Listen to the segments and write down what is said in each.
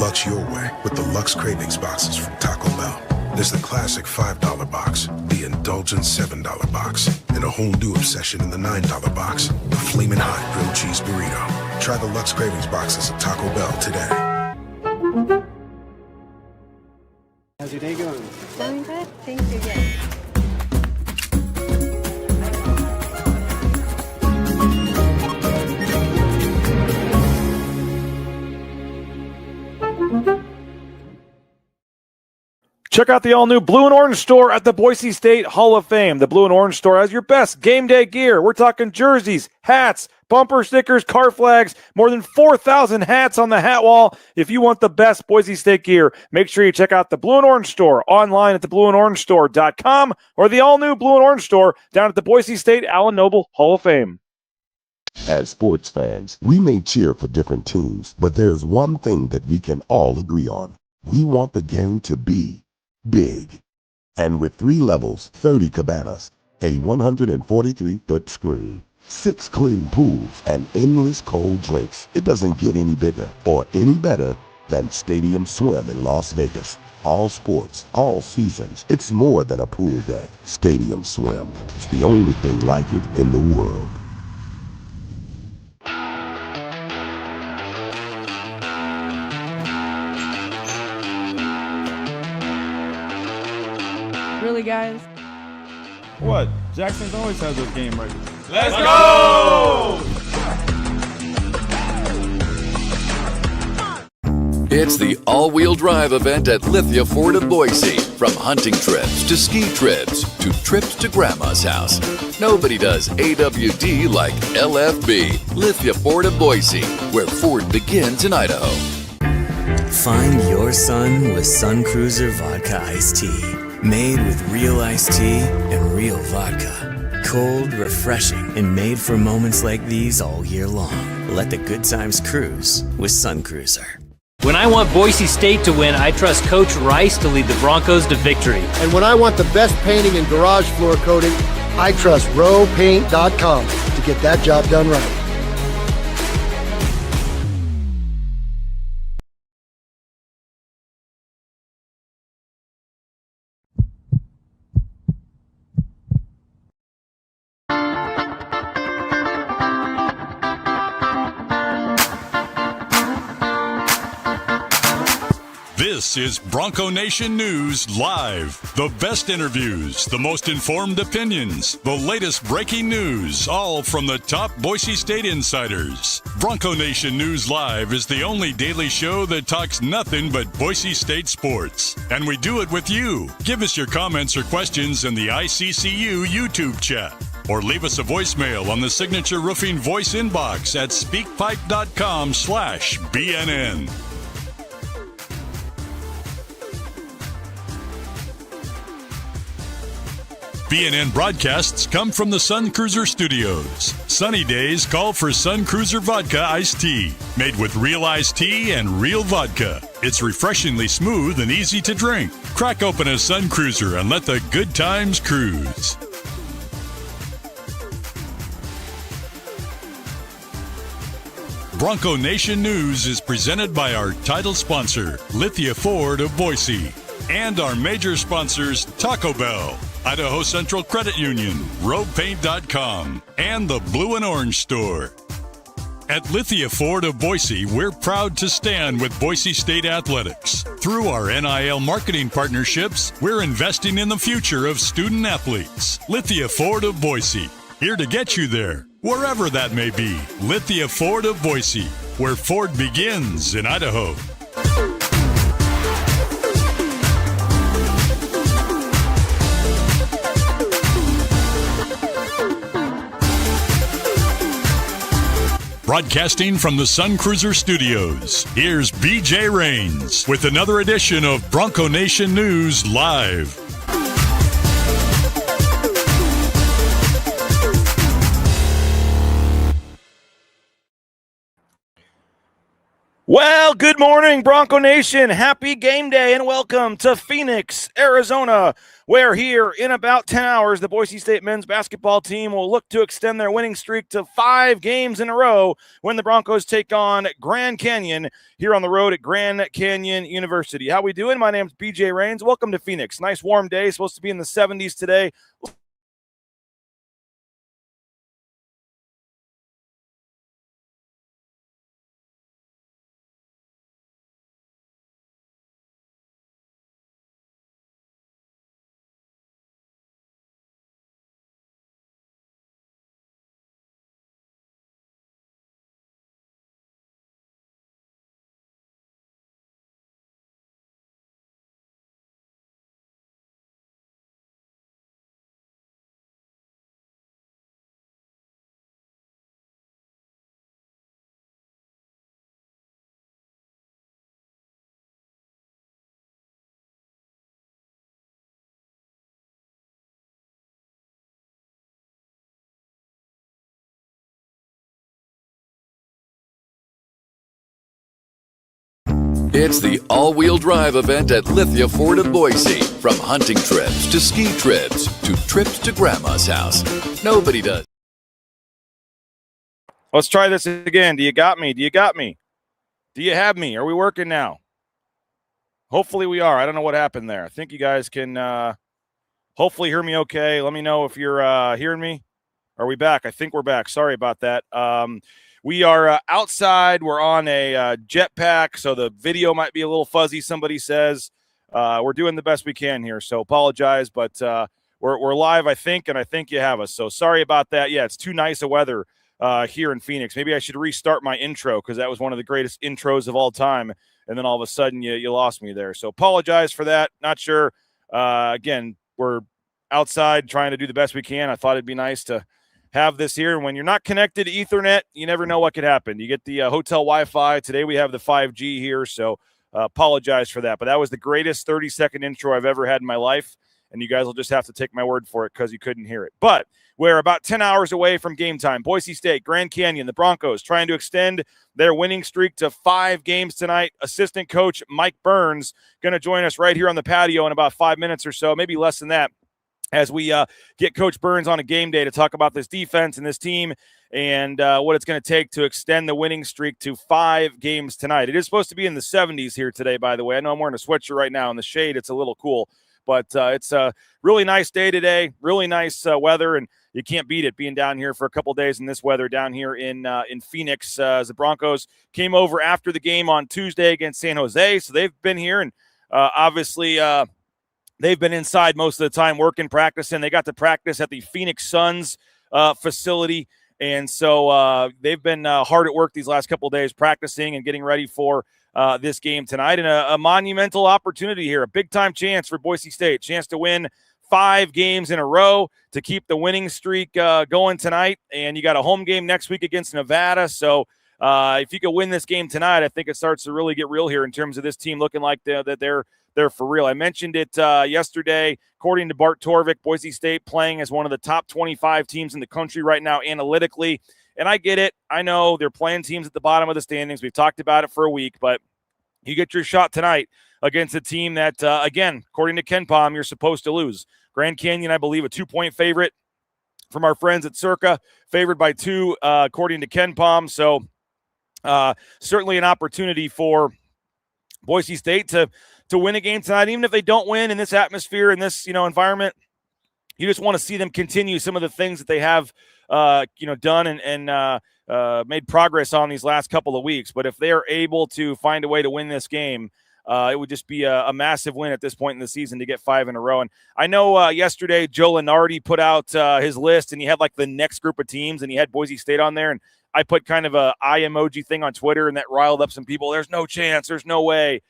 Lux your way with the Lux Cravings boxes from Taco Bell. There's the classic $5 box, the indulgent $7 box, and a whole new obsession in the $9 box, the Flamin' Hot Grilled Cheese Burrito. Try the Lux Cravings boxes at Taco Bell today. How's your day going? Going good. Thank you. Yes. Check out the all-new Blue and Orange store at the Boise State Hall of Fame. The Blue and Orange store has your best game day gear. We're talking jerseys, hats, bumper stickers, car flags, more than 4,000 hats on the hat wall. If you want the best Boise State gear, make sure you check out the Blue and Orange store online at theblueandorangestore.com or the all-new Blue and Orange store down at the Boise State Allen Noble Hall of Fame. As sports fans, we may cheer for different teams, but there's one thing that we can all agree on. We want the game to be big. And with 3 levels, 30 cabanas, a 143-foot screen, 6 clean pools, and endless cold drinks, it doesn't get any bigger or any better than Stadium Swim in Las Vegas. All sports, all seasons. It's more than a pool day. Stadium Swim. It's the only thing like it in the world. Really, guys? What? Jackson's always has a game ready. Let's go! It's the all-wheel drive event at Lithia Ford of Boise. From hunting trips to ski trips to trips to Grandma's house. Nobody does AWD like LFB, Lithia Ford of Boise, where Ford begins in Idaho. Find your sun with Sun Cruiser Vodka Iced Tea. Made with real iced tea and real vodka. Cold, refreshing, and made for moments like these all year long. Let the good times cruise with Sun Cruiser. When I want Boise State to win, I trust Coach Rice to lead the Broncos to victory. And when I want the best painting and garage floor coating, I trust rowpaint.com to get that job done right. This is Bronco Nation News Live. The best interviews, the most informed opinions, the latest breaking news, all from the top Boise State insiders. Bronco Nation News Live is the only daily show that talks nothing but Boise State sports. And we do it with you. Give us your comments or questions in the ICCU YouTube chat. Or leave us a voicemail on the Signature Roofing voice inbox at speakpipe.com/BNN. BNN broadcasts come from the Sun Cruiser Studios. Sunny days call for Sun Cruiser Vodka Iced Tea. Made with real iced tea and real vodka. It's refreshingly smooth and easy to drink. Crack open a Sun Cruiser and let the good times cruise. Bronco Nation News is presented by our title sponsor, Lithia Ford of Boise, and our major sponsors, Taco Bell, Idaho Central Credit Union, RoadPaint.com, and the Blue and Orange Store. At Lithia Ford of Boise, we're proud to stand with Boise State athletics. Through our NIL marketing partnerships, we're investing in the future of student athletes. Lithia Ford of Boise, here to get you there, wherever that may be. Lithia Ford of Boise, where Ford begins in Idaho. Broadcasting from the Sun Cruiser Studios, here's BJ Rains with another edition of Bronco Nation News Live. Well, good morning, Bronco Nation. Happy game day and welcome to Phoenix, Arizona, where here in about 10 hours, the Boise State men's basketball team will look to extend their winning streak to 5 games in a row when the Broncos take on Grand Canyon here on the road at Grand Canyon University. How we doing? My name's BJ Rains. Welcome to Phoenix. Nice warm day, supposed to be in the 70s today. It's the all-wheel drive event at Lithia Ford of Boise. From hunting trips to ski trips to trips to Grandma's house. Nobody does. Let's try this again. Do you got me? Do you got me? Do you have me? Are we working now? Hopefully we are. I don't know what happened there. I think you guys can hopefully hear me okay. Let me know if you're hearing me. Are we back? I think we're back. Sorry about that. We are outside. We're on a jetpack, so the video might be a little fuzzy, somebody says. We're doing the best we can here, so apologize, but we're live, I think, and I think you have us. So sorry about that. Yeah, it's too nice of weather here in Phoenix. Maybe I should restart my intro because that was one of the greatest intros of all time, and then all of a sudden you lost me there. So apologize for that. Not sure. Again, we're outside trying to do the best we can. I thought it'd be nice to have this here. And when you're not connected to Ethernet, you never know what could happen. You get the hotel Wi-Fi. Today we have the 5G here, so apologize for that. But that was the greatest 30-second intro I've ever had in my life, and you guys will just have to take my word for it because you couldn't hear it. But we're about 10 hours away from game time. Boise State, Grand Canyon, the Broncos trying to extend their winning streak to 5 games tonight. Assistant coach Mike Burns going to join us right here on the patio in about 5 minutes or so, maybe less than that, as we get Coach Burns on a game day to talk about this defense and this team and what it's going to take to extend the winning streak to 5 games tonight. It is supposed to be in the 70s here today, by the way. I know I'm wearing a sweatshirt right now. In the shade, it's a little cool. But it's a really nice day today, really nice weather, and you can't beat it being down here for a couple days in this weather down here in Phoenix. As the Broncos came over after the game on Tuesday against San Jose, so they've been here, and obviously they've been inside most of the time working, practicing. They got to practice at the Phoenix Suns facility, and so they've been hard at work these last couple of days practicing and getting ready for this game tonight. And a monumental opportunity here, a big-time chance for Boise State, chance to win 5 games in a row to keep the winning streak going tonight. And you got a home game next week against Nevada, so if you could win this game tonight, I think it starts to really get real here in terms of this team looking like that they're for real. I mentioned it yesterday. According to Bart Torvik, Boise State playing as one of the top 25 teams in the country right now analytically. And I get it. I know they're playing teams at the bottom of the standings. We've talked about it for a week, but you get your shot tonight against a team that, again, according to Ken Pom, you're supposed to lose. Grand Canyon, I believe, a 2-point favorite from our friends at Circa, favored by 2, according to Ken Pom. So certainly an opportunity for Boise State to win a game tonight, even if they don't win in this atmosphere, in this environment. You just want to see them continue some of the things that they have done and made progress on these last couple of weeks. But if they are able to find a way to win this game, it would just be a massive win at this point in the season to get 5 in a row. And I know yesterday Joe Lenardi put out his list, and he had like the next group of teams, and he had Boise State on there. And I put kind of a eye emoji thing on Twitter, and that riled up some people. There's no chance. There's no way.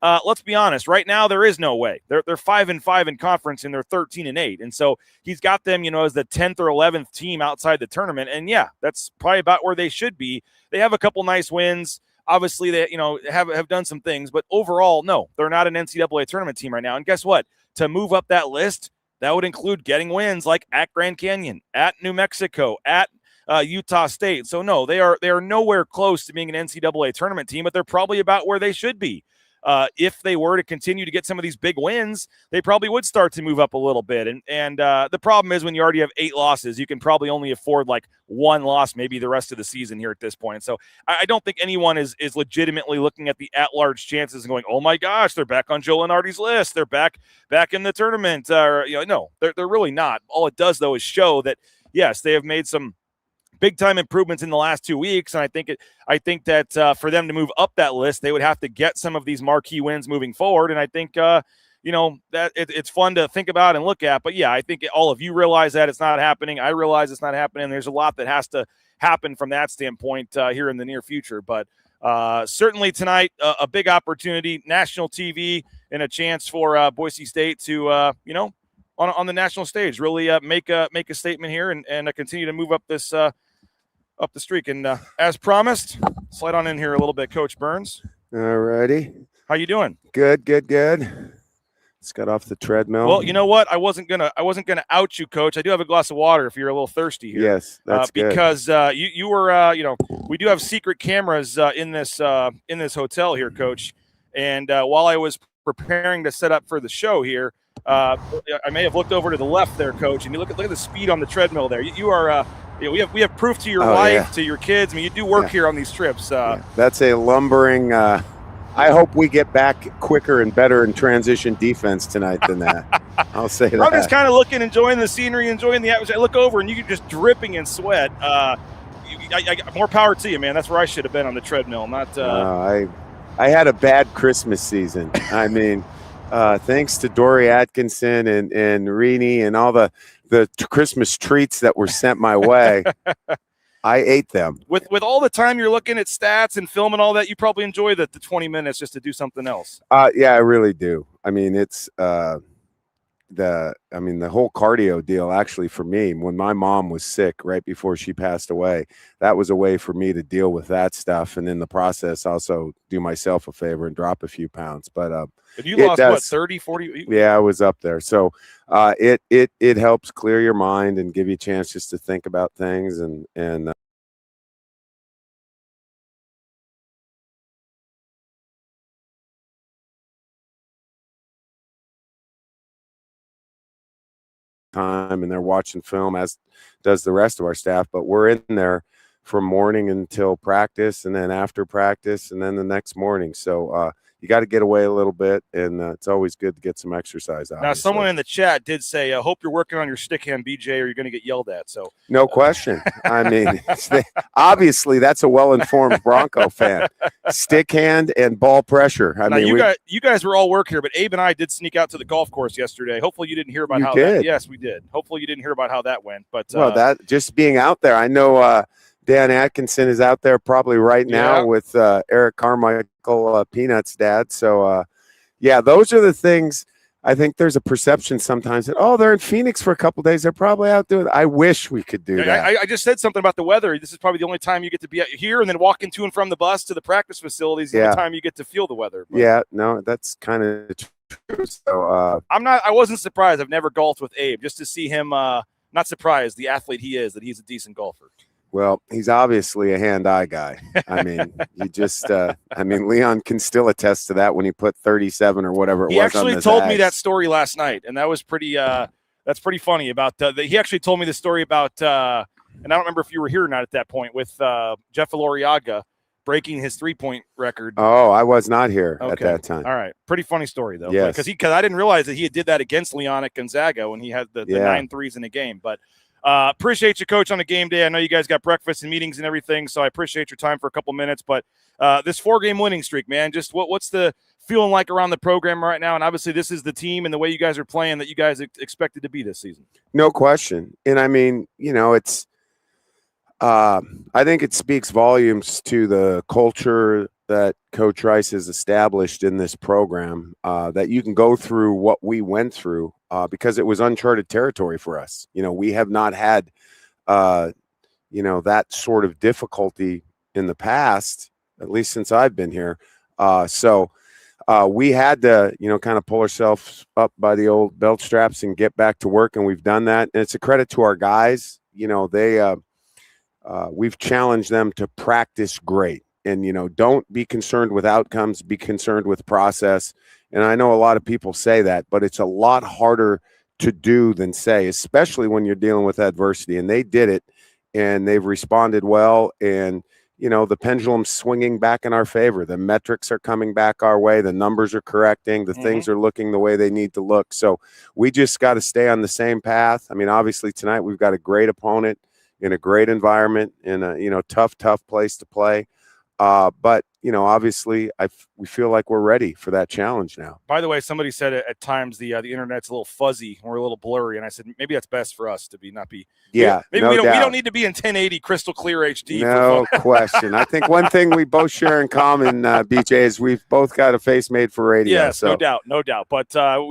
Let's be honest. Right now, there is no way. They're 5-5 in conference, and they're 13-8. And so he's got them, as the 10th or 11th team outside the tournament. And yeah, that's probably about where they should be. They have a couple nice wins. Obviously, they have done some things, but overall, no, they're not an NCAA tournament team right now. And guess what? To move up that list, that would include getting wins like at Grand Canyon, at New Mexico, at Utah State. So no, they are nowhere close to being an NCAA tournament team, but they're probably about where they should be. If they were to continue to get some of these big wins, they probably would start to move up a little bit. And the problem is when you already have 8 losses, you can probably only afford like 1 loss, maybe the rest of the season here at this point. So I don't think anyone is legitimately looking at the at-large chances and going, oh my gosh, they're back on Joe Lunardi's list. They're back in the tournament. No, they're really not. All it does though is show that yes, they have made some big time improvements in the last 2 weeks. And I think that for them to move up that list, they would have to get some of these marquee wins moving forward. And I think, that it's fun to think about and look at, but yeah, I think all of you realize that it's not happening. I realize it's not happening. There's a lot that has to happen from that standpoint here in the near future, but certainly tonight, a big opportunity, national TV, and a chance for Boise State to, on the national stage, really make a statement here and continue to move up this up the streak. And as promised, slide on in here a little bit, Coach Burns. All righty. How you doing? Good. Just got off the treadmill. Well, you know what? I wasn't gonna out you, Coach. I do have a glass of water if you're a little thirsty here. Yes, that's good. Because you were we do have secret cameras in this hotel here, Coach. And while I was preparing to set up for the show here, I may have looked over to the left there, Coach, and you look at the speed on the treadmill there. You are we have proof to your wife, to your kids. I mean, you do work here on these trips. That's a lumbering. I hope we get back quicker and better in transition defense tonight than that. I'll say that. I'm just kind of looking, enjoying the scenery, enjoying the atmosphere. I look over and you're just dripping in sweat. More power to you, man. That's where I should have been on the treadmill. Not. I had a bad Christmas season. I mean. Thanks to Dory Atkinson and Rini and all the Christmas treats that were sent my way, I ate them. With all the time you're looking at stats and film and all that, you probably enjoy the 20 minutes just to do something else. Yeah, I really do. I mean, it's the whole cardio deal actually for me, when my mom was sick right before she passed away, that was a way for me to deal with that stuff. And in the process, also do myself a favor and drop a few pounds. But you lost what, 30, 40? Yeah, I was up there. So it helps clear your mind and give you a chance just to think about things and time, and they're watching film, as does the rest of our staff, but we're in there from morning until practice, and then after practice, and then the next morning. So you got to get away a little bit, and it's always good to get some exercise out. Now, someone in the chat did say, hope you're working on your stick hand, BJ, or you're going to get yelled at. So no question. I mean, obviously that's a well-informed Bronco fan. Stick hand and ball pressure. I mean, you guys were all work here, but Abe and I did sneak out to the golf course yesterday. Hopefully you didn't hear about how that. Yes, we did. Hopefully you didn't hear about how that went. But that just being out there, I know Dan Atkinson is out there probably right now with Eric Carmichael, Peanuts' dad. So, those are the things. I think there's a perception sometimes that, they're in Phoenix for a couple of days. They're probably out doing it. I wish we could do that. I just said something about the weather. This is probably the only time you get to be here and then walking to and from the bus to the practice facilities. The only time you get to feel the weather. But. Yeah, no, that's kind of true. So I wasn't surprised. I've never golfed with Abe, just to see him. Not surprised, the athlete he is, that he's a decent golfer. Well, he's obviously a hand-eye guy. I mean, Leon can still attest to that when he put 37 or whatever it was on his He actually told me that story last night, and that was pretty that's pretty funny. About he actually told me the story about, and I don't remember if you were here or not at that point, with Jeff Eloriaga breaking his three-point record. Oh, I was not here at that time. All right. Pretty funny story, though. Yes. Because I didn't realize that he did that against Leon at Gonzaga when he had the 9 threes in a game. But appreciate you, Coach, on a game day. I know you guys got breakfast and meetings and everything, so I appreciate your time for a couple minutes. But this 4-game winning streak, man, just what's the feeling like around the program right now? And obviously this is the team and the way you guys are playing that you guys expected to be this season. No question. And I mean, it's I think it speaks volumes to the culture that Coach Rice has established in this program, that you can go through what we went through because it was uncharted territory for us. We have not had, that sort of difficulty in the past, at least since I've been here. So we had to, kind of pull ourselves up by the old belt straps and get back to work, and we've done that. And it's a credit to our guys. we've challenged them to practice great. And, don't be concerned with outcomes, be concerned with process. And I know a lot of people say that, but it's a lot harder to do than say, especially when you're dealing with adversity. And they did it, and they've responded well. And, the pendulum's swinging back in our favor. The metrics are coming back our way. The numbers are correcting. The things are looking the way they need to look. So we just got to stay on the same path. I mean, obviously tonight we've got a great opponent in a great environment, in a tough place to play. But, obviously we feel like we're ready for that challenge now. By the way, somebody said at times the internet's a little fuzzy and we're a little blurry. And I said, maybe that's best for us to not be. Yeah. Maybe we don't need to be in 1080 crystal clear HD. No question. I think one thing we both share in common, BJ, is we've both got a face made for radio. Yes, so. no doubt. But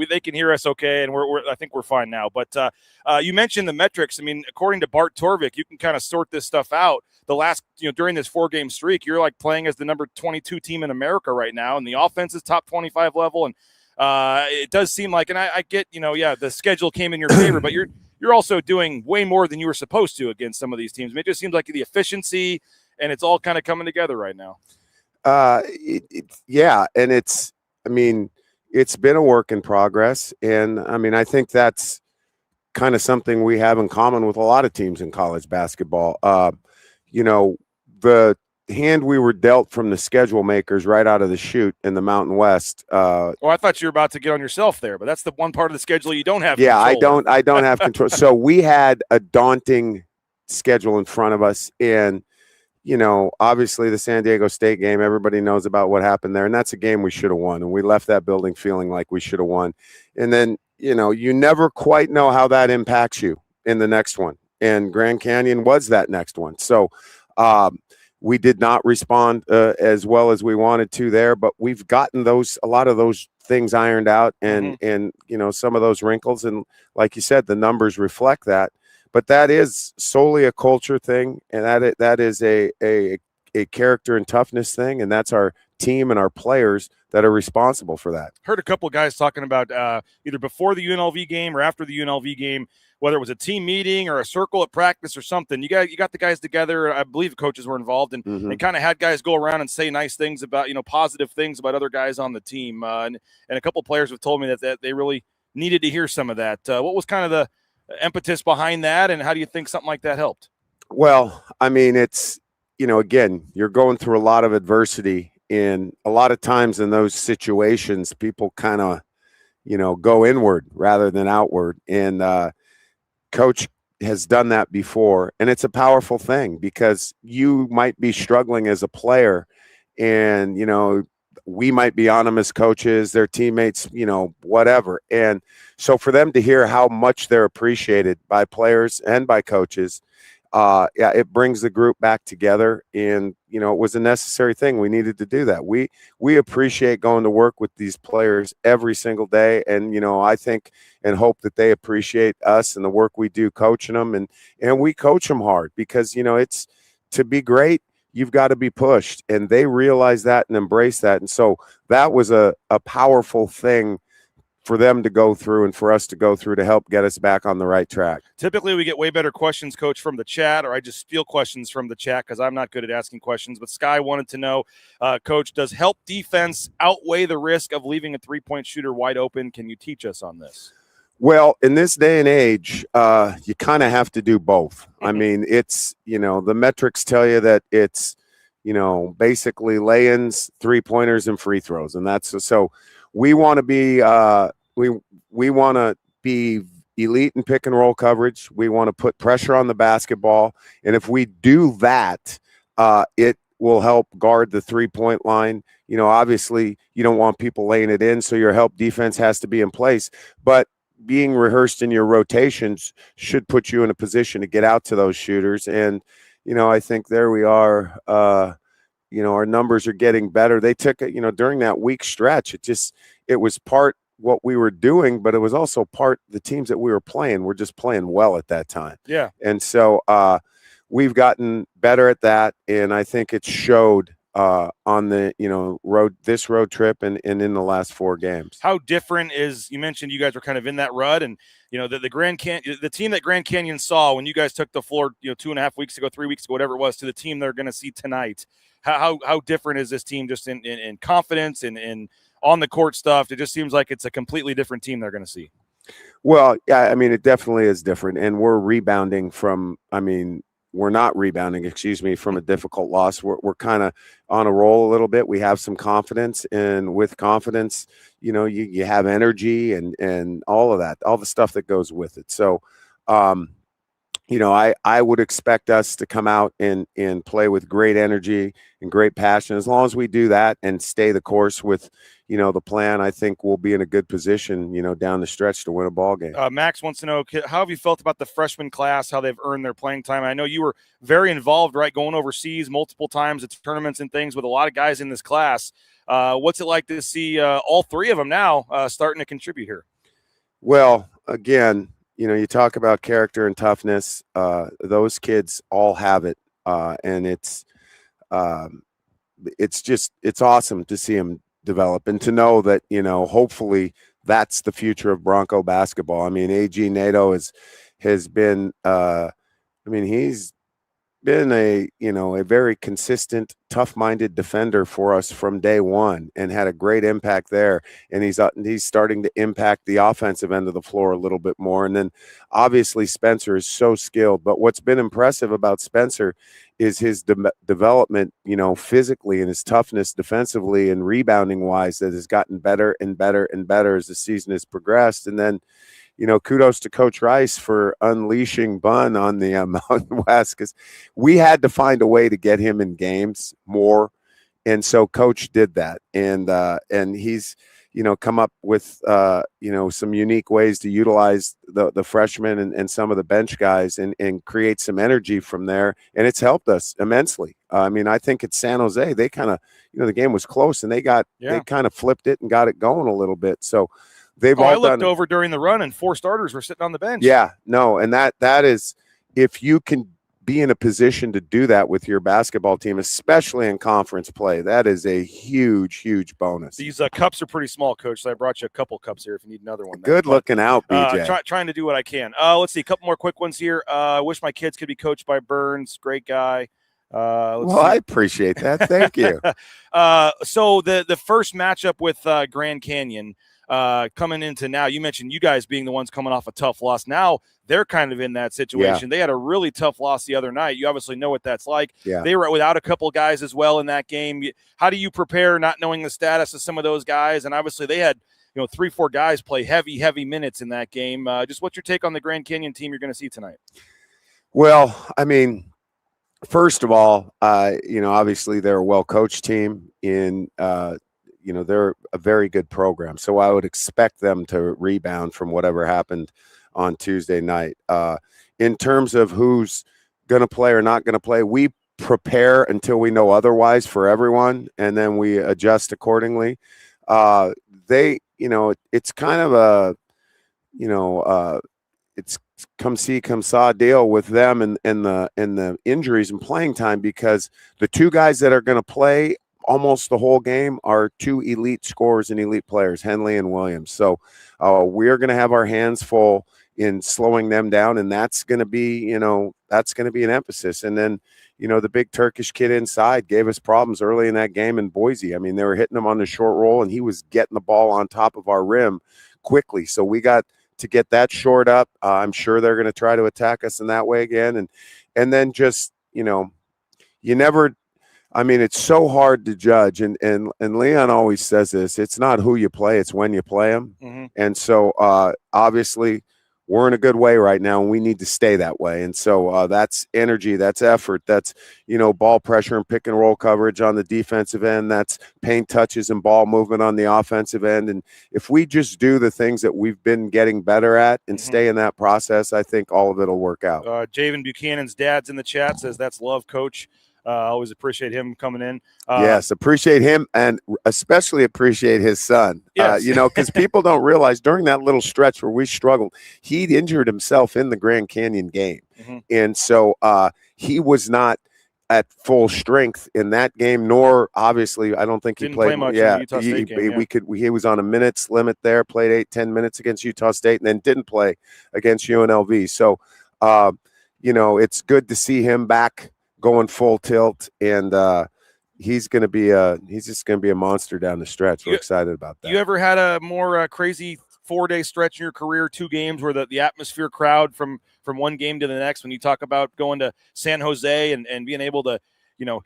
they can hear us okay. And I think we're fine now. But you mentioned the metrics. I mean, according to Bart Torvik, you can kind of sort this stuff out. The last, during this 4-game streak, you're like playing as the number 22 team in America right now, and the offense is top 25 level. And it does seem like, and I get, the schedule came in your favor, but you're also doing way more than you were supposed to against some of these teams. I mean, it just seems like the efficiency, and it's all kind of coming together right now. Yeah, and it's been a work in progress, and I think that's kind of something we have in common with a lot of teams in college basketball. The hand we were dealt from the schedule makers right out of the chute in the Mountain West. Well, I thought you were about to get on yourself there, but that's the one part of the schedule you don't have. Yeah, control I don't have control. So we had a daunting schedule in front of us, and obviously the San Diego State game, everybody knows about what happened there, and that's a game we should have won, and we left that building feeling like we should have won. And then you never quite know how that impacts you in the next one, and Grand Canyon was that next one. So we did not respond as well as we wanted to there, but we've gotten a lot of those things ironed out, and some of those wrinkles, and like you said, the numbers reflect that. But that is solely a culture thing, and that is a character and toughness thing, and that's our team and our players that are responsible for that. Heard a couple of guys talking about either before the UNLV game or after the UNLV game, whether it was a team meeting or a circle at practice or something. You got the guys together. I believe the coaches were involved, and they kind of had guys go around and say nice things about, positive things about other guys on the team. And a couple of players have told me that they really needed to hear some of that. What was kind of the impetus behind that, and how do you think something like that helped? Well, it's, again, you're going through a lot of adversity, and a lot of times in those situations, people kind of, go inward rather than outward. And Coach has done that before, and it's a powerful thing because you might be struggling as a player, and, we might be on them as coaches, their teammates, whatever. And so for them to hear how much they're appreciated by players and by coaches, it brings the group back together. And, it was a necessary thing. We needed to do that. We appreciate going to work with these players every single day. And, I think and hope that they appreciate us and the work we do coaching them. And we coach them hard because, it's to be great, you've got to be pushed, and they realize that and embrace that. And so that was a powerful thing for them to go through and for us to go through to help get us back on the right track. Typically we get way better questions, Coach, from the chat, or I just steal questions from the chat because I'm not good at asking questions. But Sky wanted to know, Coach, does help defense outweigh the risk of leaving a three-point shooter wide open? Can you teach us on this? Well, in this day and age, you kind of have to do both. It's, the metrics tell you that it's, basically lay-ins, three-pointers, and free throws. And that's so we want to be we want to be elite in pick and roll coverage. We want to put pressure on the basketball. And if we do that, it will help guard the three-point line. Obviously, you don't want people laying it in, so your help defense has to be in place. But being rehearsed in your rotations should put you in a position to get out to those shooters. And, I think there we are, our numbers are getting better. They took it, during that week stretch, it was part what we were doing, but it was also part the teams that we were playing were just playing well at that time. Yeah. And so we've gotten better at that. And I think it showed on the road trip and in the last 4 games. How different is, you mentioned you guys were kind of in that rut, and the team that Grand Canyon saw when you guys took the floor 2.5 weeks ago, 3 weeks ago, whatever it was, to the team they're going to see tonight. How different is this team just in confidence and in on the court stuff? It just seems like it's a completely different team they're going to see. Well, yeah, I mean, it definitely is different, and we're rebounding from. We're not rebounding, from a difficult loss. We're kind of on a roll a little bit. We have some confidence, and with confidence, you have energy and all of that, all the stuff that goes with it. So, I would expect us to come out and play with great energy and great passion. As long as we do that and stay the course with, the plan, I think we'll be in a good position, down the stretch to win a ball game. Max wants to know, how have you felt about the freshman class, how they've earned their playing time? I know you were very involved, right, going overseas multiple times at tournaments and things with a lot of guys in this class. What's it like to see all 3 of them now starting to contribute here? Well, again, you talk about character and toughness. Those kids all have it, and it's awesome to see them develop and to know that hopefully that's the future of Bronco basketball. I mean, AG NATO has been he's been a very consistent, tough-minded defender for us from day one and had a great impact there. And he's starting to impact the offensive end of the floor a little bit more. And then obviously Spencer is so skilled. But what's been impressive about Spencer is his development, physically, and his toughness defensively and rebounding-wise that has gotten better and better and better as the season has progressed. And then, kudos to Coach Rice for unleashing Bun on the Mountain West, because we had to find a way to get him in games more, and so Coach did that, and he's come up with some unique ways to utilize the freshmen and some of the bench guys and create some energy from there, and it's helped us immensely. I think at San Jose they kind of the game was close and they kind of flipped it and got it going a little bit, so. I looked over during the run and 4 starters were sitting on the bench. Yeah, no, and that is, if you can be in a position to do that with your basketball team, especially in conference play, that is a huge, huge bonus. These cups are pretty small, Coach, so I brought you a couple cups here if you need another one. Good looking out, BJ. Trying to do what I can. Let's see, a couple more quick ones here. I wish my kids could be coached by Burns. Great guy. I appreciate that. Thank you. So the first matchup with Grand Canyon, coming into now, you mentioned you guys being the ones coming off a tough loss. Now they're kind of in that situation. Yeah. They had a really tough loss the other night. You obviously know what that's like. Yeah. They were without a couple guys as well in that game. How do you prepare not knowing the status of some of those guys? And obviously they had 3-4 guys play heavy minutes in that game. Just what's your take on the Grand Canyon team you're going to see tonight? Well, first of all, obviously they're a well-coached team they're a very good program. So I would expect them to rebound from whatever happened on Tuesday night. In terms of who's going to play or not going to play, we prepare until we know otherwise for everyone, and then we adjust accordingly. It's kind of it's come see, come saw deal with them and the injuries and playing time, because the 2 guys that are going to play almost the whole game are 2 elite scorers and elite players, Henley and Williams. So we're going to have our hands full in slowing them down, and that's going to be an emphasis. And then, the big Turkish kid inside gave us problems early in that game in Boise. They were hitting him on the short roll, and he was getting the ball on top of our rim quickly. So we got to get that short up. I'm sure they're going to try to attack us in that way again. And then just, you never – it's so hard to judge, and Leon always says this, it's not who you play, it's when you play them. Mm-hmm. And so obviously we're in a good way right now, and we need to stay that way. And so that's energy, that's effort, that's, ball pressure and pick and roll coverage on the defensive end, that's paint touches and ball movement on the offensive end. And if we just do the things that we've been getting better at and stay in that process, I think all of it will work out. Javen Buchanan's dad's in the chat, says that's love, Coach. Always appreciate him coming in. Yes, appreciate him, and especially appreciate his son. Yes. Because people don't realize during that little stretch where we struggled, he'd injured himself in the Grand Canyon game. Mm-hmm. And so he was not at full strength in that game, nor obviously I don't think he Didn't played play much in Yeah, the Utah State game, he was on a minutes limit there, played 8-10 minutes against Utah State, and then didn't play against UNLV. So, it's good to see him back going full tilt, and he's just going to be a monster down the stretch. We're excited about that. You ever had a more crazy 4-day stretch in your career, 2 games where the atmosphere crowd from one game to the next, when you talk about going to San Jose and being able to,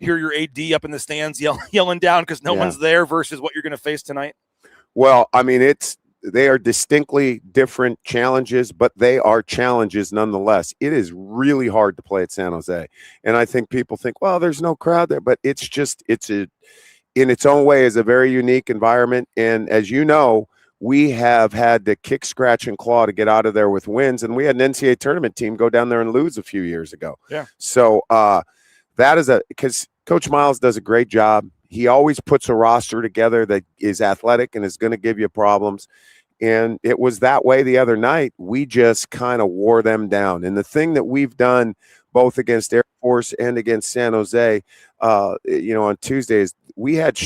hear your AD up in the stands yelling down because no one's there versus what you're going to face tonight? Well, I mean, they are distinctly different challenges, but they are challenges nonetheless. It is really hard to play at San Jose. And I think people think, well, there's no crowd there, but in its own way is a very unique environment. And as you know, we have had to kick, scratch, and claw to get out of there with wins. And we had an NCAA tournament team go down there and lose a few years ago. Yeah. So that is because Coach Miles does a great job. He always puts a roster together that is athletic and is going to give you problems. And it was that way the other night. We just kind of wore them down. And the thing that we've done both against Air Force and against San Jose, on Tuesdays, we had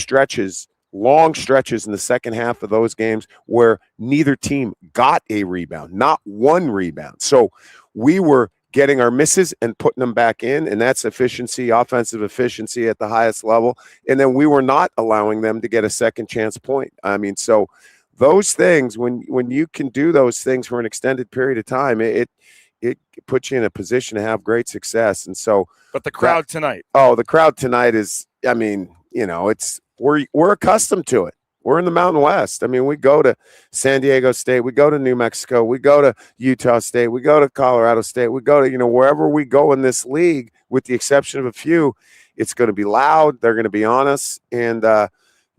long stretches in the second half of those games where neither team got a rebound, not one rebound. So we were getting our misses and putting them back in, and that's efficiency, offensive efficiency at the highest level. And then we were not allowing them to get a second chance point. I mean, so those things, when you can do those things for an extended period of time, it puts you in a position to have great success. And so, but the crowd tonight. Oh, the crowd tonight is, I mean, we're accustomed to it. We're in the Mountain West. I mean, we go to San Diego State, we go to New Mexico, we go to Utah State, we go to Colorado State, we go to, wherever we go in this league, with the exception of a few, it's going to be loud. They're going to be on us. And,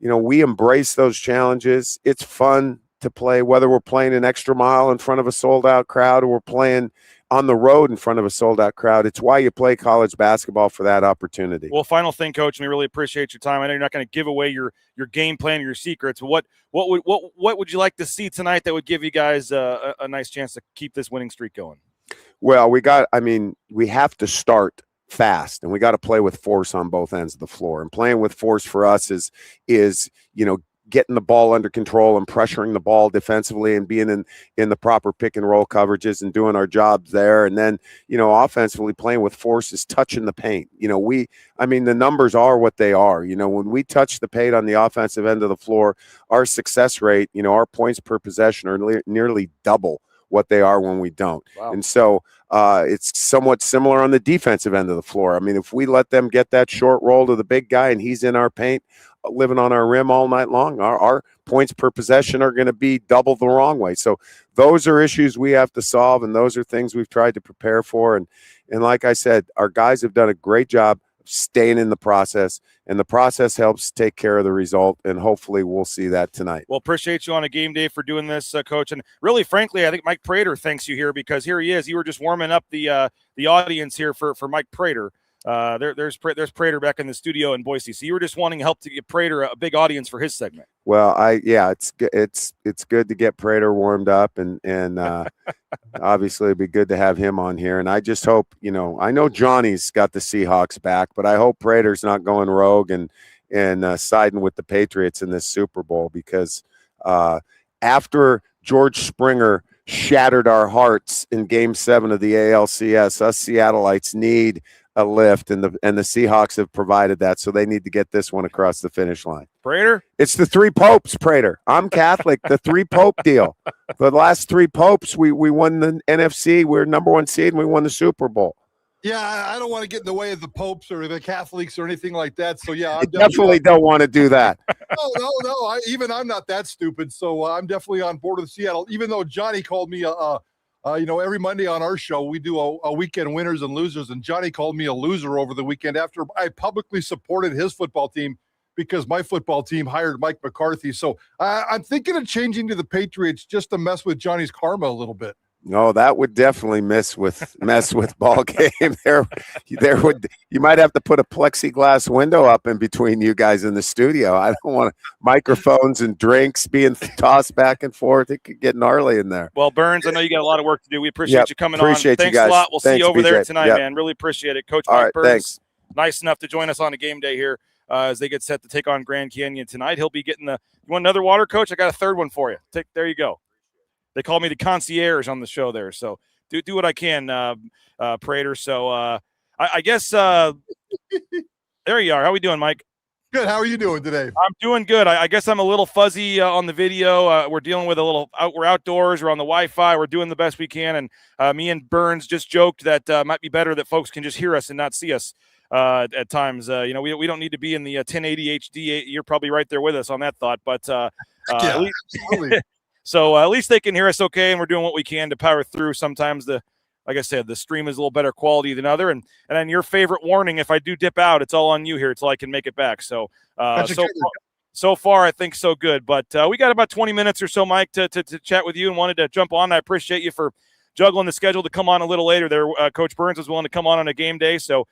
we embrace those challenges. It's fun to play, whether we're playing an extra mile in front of a sold-out crowd or we're playing on the road in front of a sold-out crowd. It's why you play college basketball, for that opportunity. Well, final thing, Coach, and we really appreciate your time. I know you're not going to give away your game plan or your secrets. What would you like to see tonight that would give you guys a nice chance to keep this winning streak going? Well, we have to start fast, and we got to play with force on both ends of the floor. And playing with force for us is getting the ball under control and pressuring the ball defensively and being in the proper pick and roll coverages and doing our jobs there. And then, offensively playing with force is touching the paint. The numbers are what they are. When we touch the paint on the offensive end of the floor, our success rate, our points per possession are nearly double what they are when we don't. Wow. And so it's somewhat similar on the defensive end of the floor. I mean, if we let them get that short roll to the big guy and he's in our paint, living on our rim all night long, our points per possession are going to be double the wrong way. So those are issues we have to solve, and those are things we've tried to prepare for. And like I said, our guys have done a great job of staying in the process, and the process helps take care of the result, and hopefully we'll see that tonight. Well, appreciate you on a game day for doing this, Coach. And really, frankly, I think Mike Prater thanks you here, because here he is. You were just warming up the audience here for Mike Prater. There's Prater back in the studio in Boise. So you were just wanting help to get Prater a big audience for his segment. Well, it's good to get Prater warmed up, and obviously it'd be good to have him on here. And I just hope, I know Johnny's got the Seahawks back, but I hope Prater's not going rogue and siding with the Patriots in this Super Bowl, because after George Springer shattered our hearts in Game 7 of the ALCS, us Seattleites need a lift, and the Seahawks have provided that, so they need to get this one across the finish line. Prater? It's the 3 popes, Prater. I'm Catholic. The 3 pope deal. The last 3 popes, we won the NFC. We're number 1 seed, and we won the Super Bowl. Yeah, I don't want to get in the way of the popes or the Catholics or anything like that. So yeah, I definitely don't want to do that. No. I'm not that stupid. So I'm definitely on board with Seattle. Even though Johnny called me every Monday on our show, we do a weekend winners and losers, and Johnny called me a loser over the weekend after I publicly supported his football team because my football team hired Mike McCarthy. So I'm thinking of changing to the Patriots just to mess with Johnny's karma a little bit. No, that would definitely mess with ball game. There would, you might have to put a plexiglass window up in between you guys in the studio. I don't want microphones and drinks being tossed back and forth. It could get gnarly in there. Well, Burns, I know you got a lot of work to do. We appreciate you coming on. Thanks you guys. Thanks a lot. We'll see you over BJ. there tonight, man. Really appreciate it, Coach. All Mike right, Burns. thanks. nice enough to join us on a game day here as they get set to take on Grand Canyon tonight. He'll be getting you want another water, Coach? I got a third one for you. There you go. They call me the concierge on the show there. So do what I can, Prater. So I guess there you are. How we doing, Mike? Good. How are you doing today? I'm doing good. I guess I'm a little fuzzy on the video. We're dealing with we're outdoors. We're on the Wi-Fi. We're doing the best we can. And me and Burns just joked that might be better that folks can just hear us and not see us at times. We don't need to be in the 1080 HD. You're probably right there with us on that thought. But at least they can hear us okay, and we're doing what we can to power through. Sometimes like I said, the stream is a little better quality than other. And then your favorite warning, if I do dip out, it's all on you here until I can make it back. So so far, I think so good. But we got about 20 minutes or so, Mike, to chat with you and wanted to jump on. I appreciate you for juggling the schedule to come on a little later there. Coach Burns was willing to come on a game day. So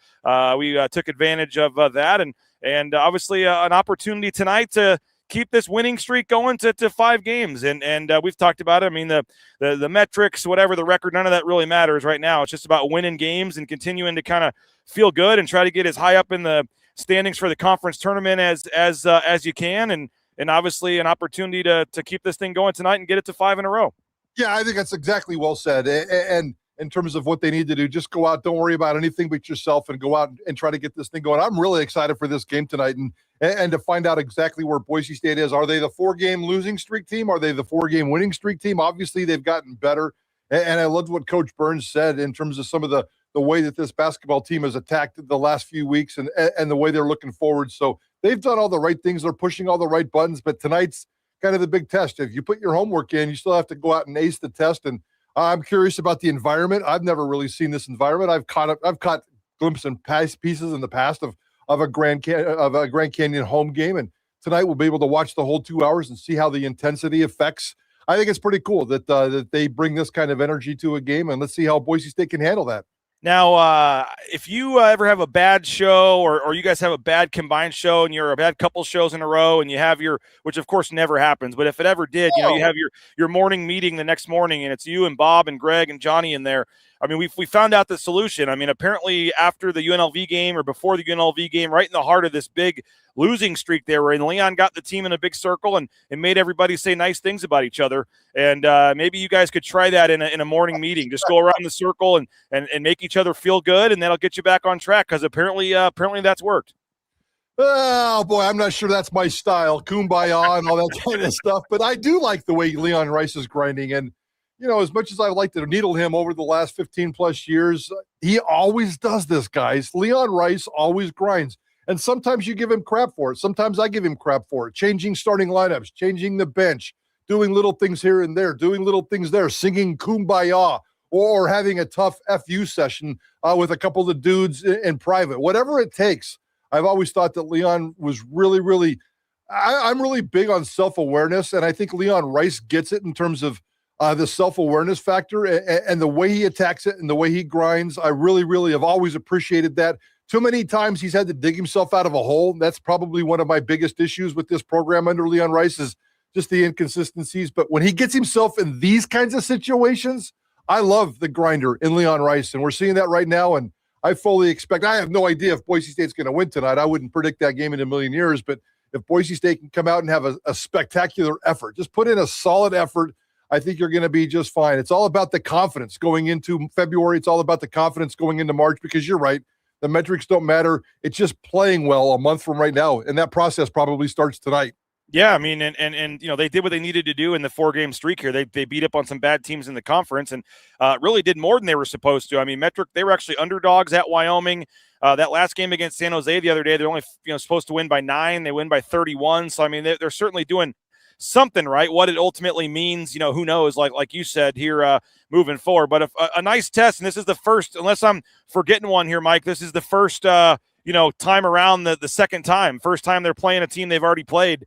we took advantage of that. And obviously an opportunity tonight to keep this winning streak going to 5 games. And we've talked about it. I mean, the metrics, whatever the record, none of that really matters right now. It's just about winning games and continuing to kind of feel good and try to get as high up in the standings for the conference tournament as you can. And obviously an opportunity to keep this thing going tonight and get it to 5 in a row. Yeah, I think that's exactly well said. And in terms of what they need to do, just go out, don't worry about anything but yourself, and go out and try to get this thing going. I'm really excited for this game tonight and to find out exactly where Boise State is. Are they the 4-game losing streak team? Are they the 4-game winning streak team? Obviously, they've gotten better. And I loved what Coach Burns said in terms of some of the way that this basketball team has attacked the last few weeks and the way they're looking forward. So they've done all the right things. They're pushing all the right buttons. But tonight's kind of the big test. If you put your homework in, you still have to go out and ace the test. And I'm curious about the environment. I've never really seen this environment. I've caught glimpses and pieces in the past of a Grand Canyon home game, and tonight we'll be able to watch the whole 2 hours and see how the intensity affects. I think it's pretty cool that they bring this kind of energy to a game, and let's see how Boise State can handle that. Now, if you ever have a bad show or you guys have a bad combined show and you're a bad couple shows in a row and you have which of course never happens, but if it ever did, you have your morning meeting the next morning and it's you and Bob and Greg and Johnny in there. I mean, we found out the solution. I mean, apparently after the UNLV game or before the UNLV game, right in the heart of this big losing streak they were in, Leon got the team in a big circle and made everybody say nice things about each other. And maybe you guys could try that in a morning meeting. Just go around the circle and make each other feel good, and that'll get you back on track because apparently that's worked. Oh, boy, I'm not sure that's my style, kumbaya and all that kind of stuff. But I do like the way Leon Rice is grinding. And, as much as I like to needle him over the last 15-plus years, he always does this, guys. Leon Rice always grinds. And sometimes you give him crap for it. Sometimes I give him crap for it. Changing starting lineups, changing the bench, doing little things here and there, doing little things there, singing kumbaya, or having a tough FU session with a couple of the dudes in private. Whatever it takes. I've always thought that Leon was really, really I'm really big on self-awareness, and I think Leon Rice gets it in terms of the self-awareness factor and the way he attacks it and the way he grinds. I really, really have always appreciated that. Too many times he's had to dig himself out of a hole. That's probably one of my biggest issues with this program under Leon Rice is just the inconsistencies. But when he gets himself in these kinds of situations, I love the grinder in Leon Rice, and we're seeing that right now, and I fully expect – I have no idea if Boise State's going to win tonight. I wouldn't predict that game in a million years, but if Boise State can come out and have a spectacular effort, just put in a solid effort, I think you're going to be just fine. It's all about the confidence going into February. It's all about the confidence going into March because you're right. The metrics don't matter. It's just playing well a month from right now, and that process probably starts tonight. Yeah, I mean, and they did what they needed to do in the 4-game streak here. They beat up on some bad teams in the conference and really did more than they were supposed to. I mean, they were actually underdogs at Wyoming. That last game against San Jose the other day, they're only supposed to win by 9. They win by 31. So I mean, they're certainly doing something right. What it ultimately means, who knows? Like you said here, moving forward. But a nice test, and this is the first, unless I'm forgetting one here, Mike. This is the first, time around the second time. First time they're playing a team they've already played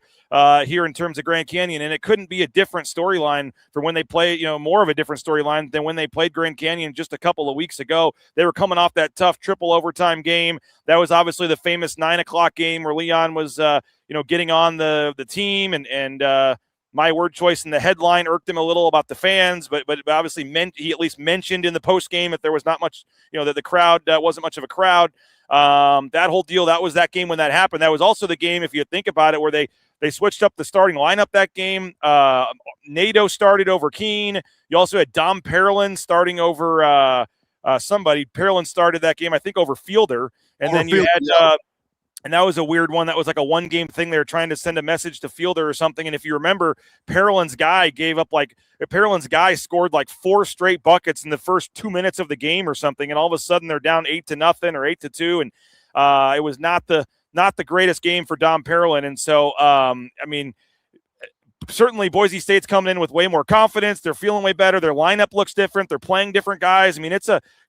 here in terms of Grand Canyon, and it couldn't be a different storyline for when they play, more of a different storyline than when they played Grand Canyon just a couple of weeks ago. They were coming off that tough triple overtime game. That was obviously the famous 9 o'clock game where Leon was, getting on the team and my word choice in the headline irked him a little about the fans, but obviously he at least mentioned in the post game that there was not much, that the crowd wasn't much of a crowd. That whole deal, that was that game when that happened. That was also the game, if you think about it, where they switched up the starting lineup that game. Nadeau started over Keene. You also had Dom Parolin starting over somebody. Parolin started that game, I think, over Fielder. And then you had and that was a weird one. That was like a one-game thing. They were trying to send a message to Fielder or something. And if you remember, Parolin's guy scored like 4 straight buckets in the first 2 minutes of the game or something. And all of a sudden they're down 8-0 or 8-2. And it was not the greatest game for Dom Parolin. And so, certainly Boise State's coming in with way more confidence. They're feeling way better. Their lineup looks different. They're playing different guys.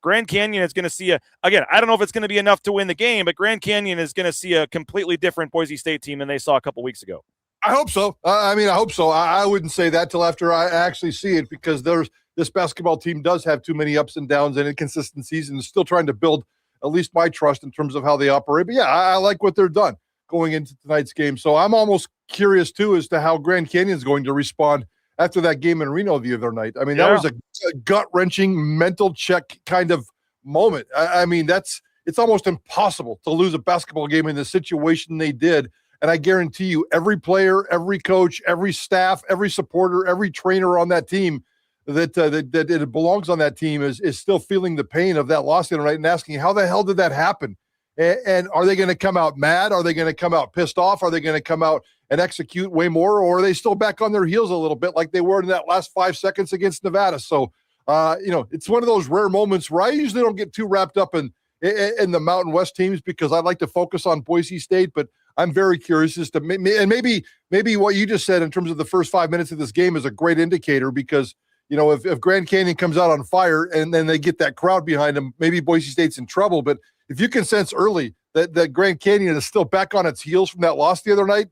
Grand Canyon is going to see again, I don't know if it's going to be enough to win the game, but Grand Canyon is going to see a completely different Boise State team than they saw a couple weeks ago. I hope so. I hope so. I wouldn't say that till after I actually see it, because this basketball team does have too many ups and downs and inconsistencies, and is still trying to build at least my trust in terms of how they operate. But yeah, I like what they're done going into tonight's game. So I'm almost curious too as to how Grand Canyon is going to respond after that game in Reno the other night. That was a gut-wrenching mental check kind of moment. It's almost impossible to lose a basketball game in the situation they did. And I guarantee you, every player, every coach, every staff, every supporter, every trainer on that team that it belongs on that team is still feeling the pain of that loss the other night and asking, how the hell did that happen? And are they going to come out mad? Are they going to come out pissed off? Are they going to come out and execute way more? Or are they still back on their heels a little bit like they were in that last 5 seconds against Nevada? So, it's one of those rare moments where I usually don't get too wrapped up in the Mountain West teams, because I like to focus on Boise State. But I'm very curious as to maybe what you just said in terms of the first 5 minutes of this game is a great indicator, because, if Grand Canyon comes out on fire and then they get that crowd behind them, maybe Boise State's in trouble. But if you can sense early that Grand Canyon is still back on its heels from that loss the other night,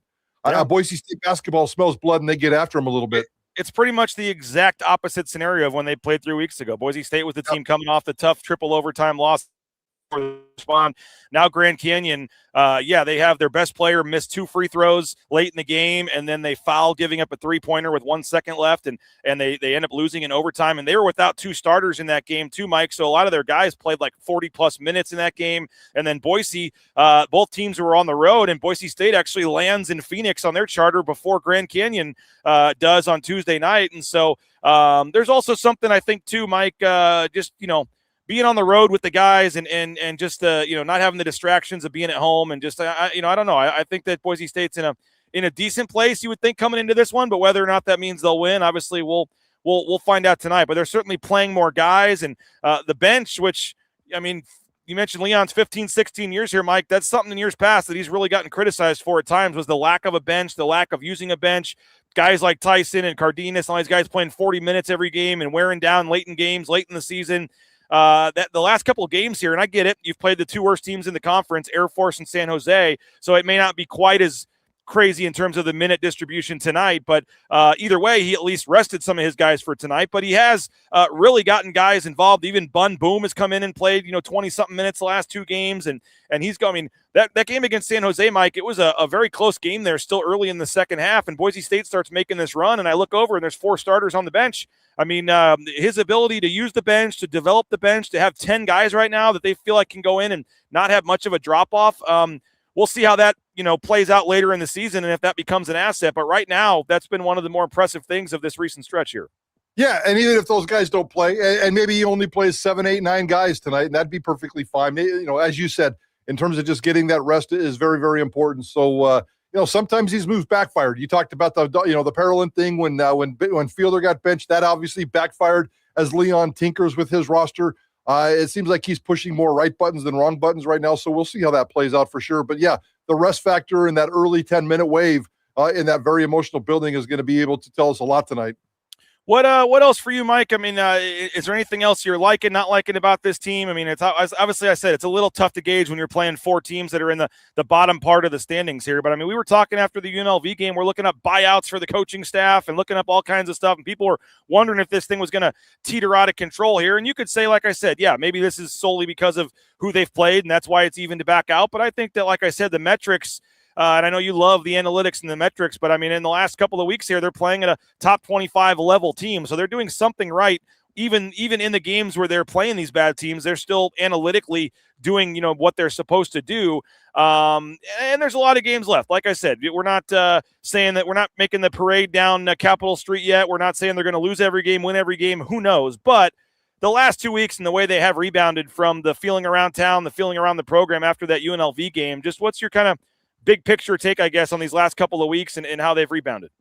Boise State basketball smells blood and they get after them a little bit. It's pretty much the exact opposite scenario of when they played 3 weeks ago. Boise State was the team coming off the tough triple overtime loss. Respond. Now Grand Canyon, they have their best player miss 2 free throws late in the game, and then they foul giving up a 3-pointer with 1 second left, and they end up losing in overtime. And they were without 2 starters in that game too, Mike. So a lot of their guys played like 40+ minutes in that game. And then Boise, both teams were on the road, and Boise State actually lands in Phoenix on their charter before Grand Canyon does on Tuesday night. And so there's also something I think too, Mike, being on the road with the guys and just not having the distractions of being at home, and just I don't know. I think that Boise State's in a decent place, you would think, coming into this one, but whether or not that means they'll win, obviously we'll find out tonight. But they're certainly playing more guys, and the bench, which you mentioned Leon's 15, 16 years here, Mike. That's something in years past that he's really gotten criticized for at times, was the lack of a bench, the lack of using a bench. Guys like Tyson and Cardenas, all these guys playing 40 minutes every game and wearing down late in games, late in the season. That the last couple of games here, and I get it, you've played the 2 worst teams in the conference, Air Force and San Jose, so it may not be quite as crazy in terms of the minute distribution tonight, but either way, he at least rested some of his guys for tonight. But he has really gotten guys involved. Even Bun Boom has come in and played 20-something minutes the last 2 games, and he's going. That game against San Jose, Mike, it was a very close game there, still early in the second half, and Boise State starts making this run, and I look over and there's 4 starters on the bench. His ability to use the bench, to develop the bench, to have 10 guys right now that they feel like can go in and not have much of a drop-off. We'll see how that, plays out later in the season and if that becomes an asset. But right now, that's been one of the more impressive things of this recent stretch here. Yeah, and even if those guys don't play, and maybe he only plays 7, 8, 9 guys tonight, and that'd be perfectly fine. As you said, in terms of just getting that rest is very, very important. So, sometimes these moves backfired. You talked about the Parolin thing when Fielder got benched. That obviously backfired as Leon tinkers with his roster. It seems like he's pushing more right buttons than wrong buttons right now, so we'll see how that plays out for sure. But yeah, the rest factor in that early 10-minute wave in that very emotional building is going to be able to tell us a lot tonight. What else for you, Mike? Is there anything else you're liking, not liking about this team? It's obviously, I said, it's a little tough to gauge when you're playing 4 teams that are in the bottom part of the standings here. But we were talking after the UNLV game, we're looking up buyouts for the coaching staff and looking up all kinds of stuff. And people were wondering if this thing was going to teeter out of control here. And you could say, like I said, yeah, maybe this is solely because of who they've played, and that's why it's even to back out. But I think that, like I said, the metrics And I know you love the analytics and the metrics, but I mean, in the last couple of weeks here, they're playing at a top 25 level team. So they're doing something right. Even in the games where they're playing these bad teams, they're still analytically doing, what they're supposed to do. And there's a lot of games left. Like I said, we're not saying that we're not making the parade down Capitol Street yet. We're not saying they're going to lose every game, win every game. Who knows? But the last 2 weeks and the way they have rebounded from the feeling around town, the feeling around the program after that UNLV game, just what's your kind of big picture take, I guess, on these last couple of weeks and how they've rebounded?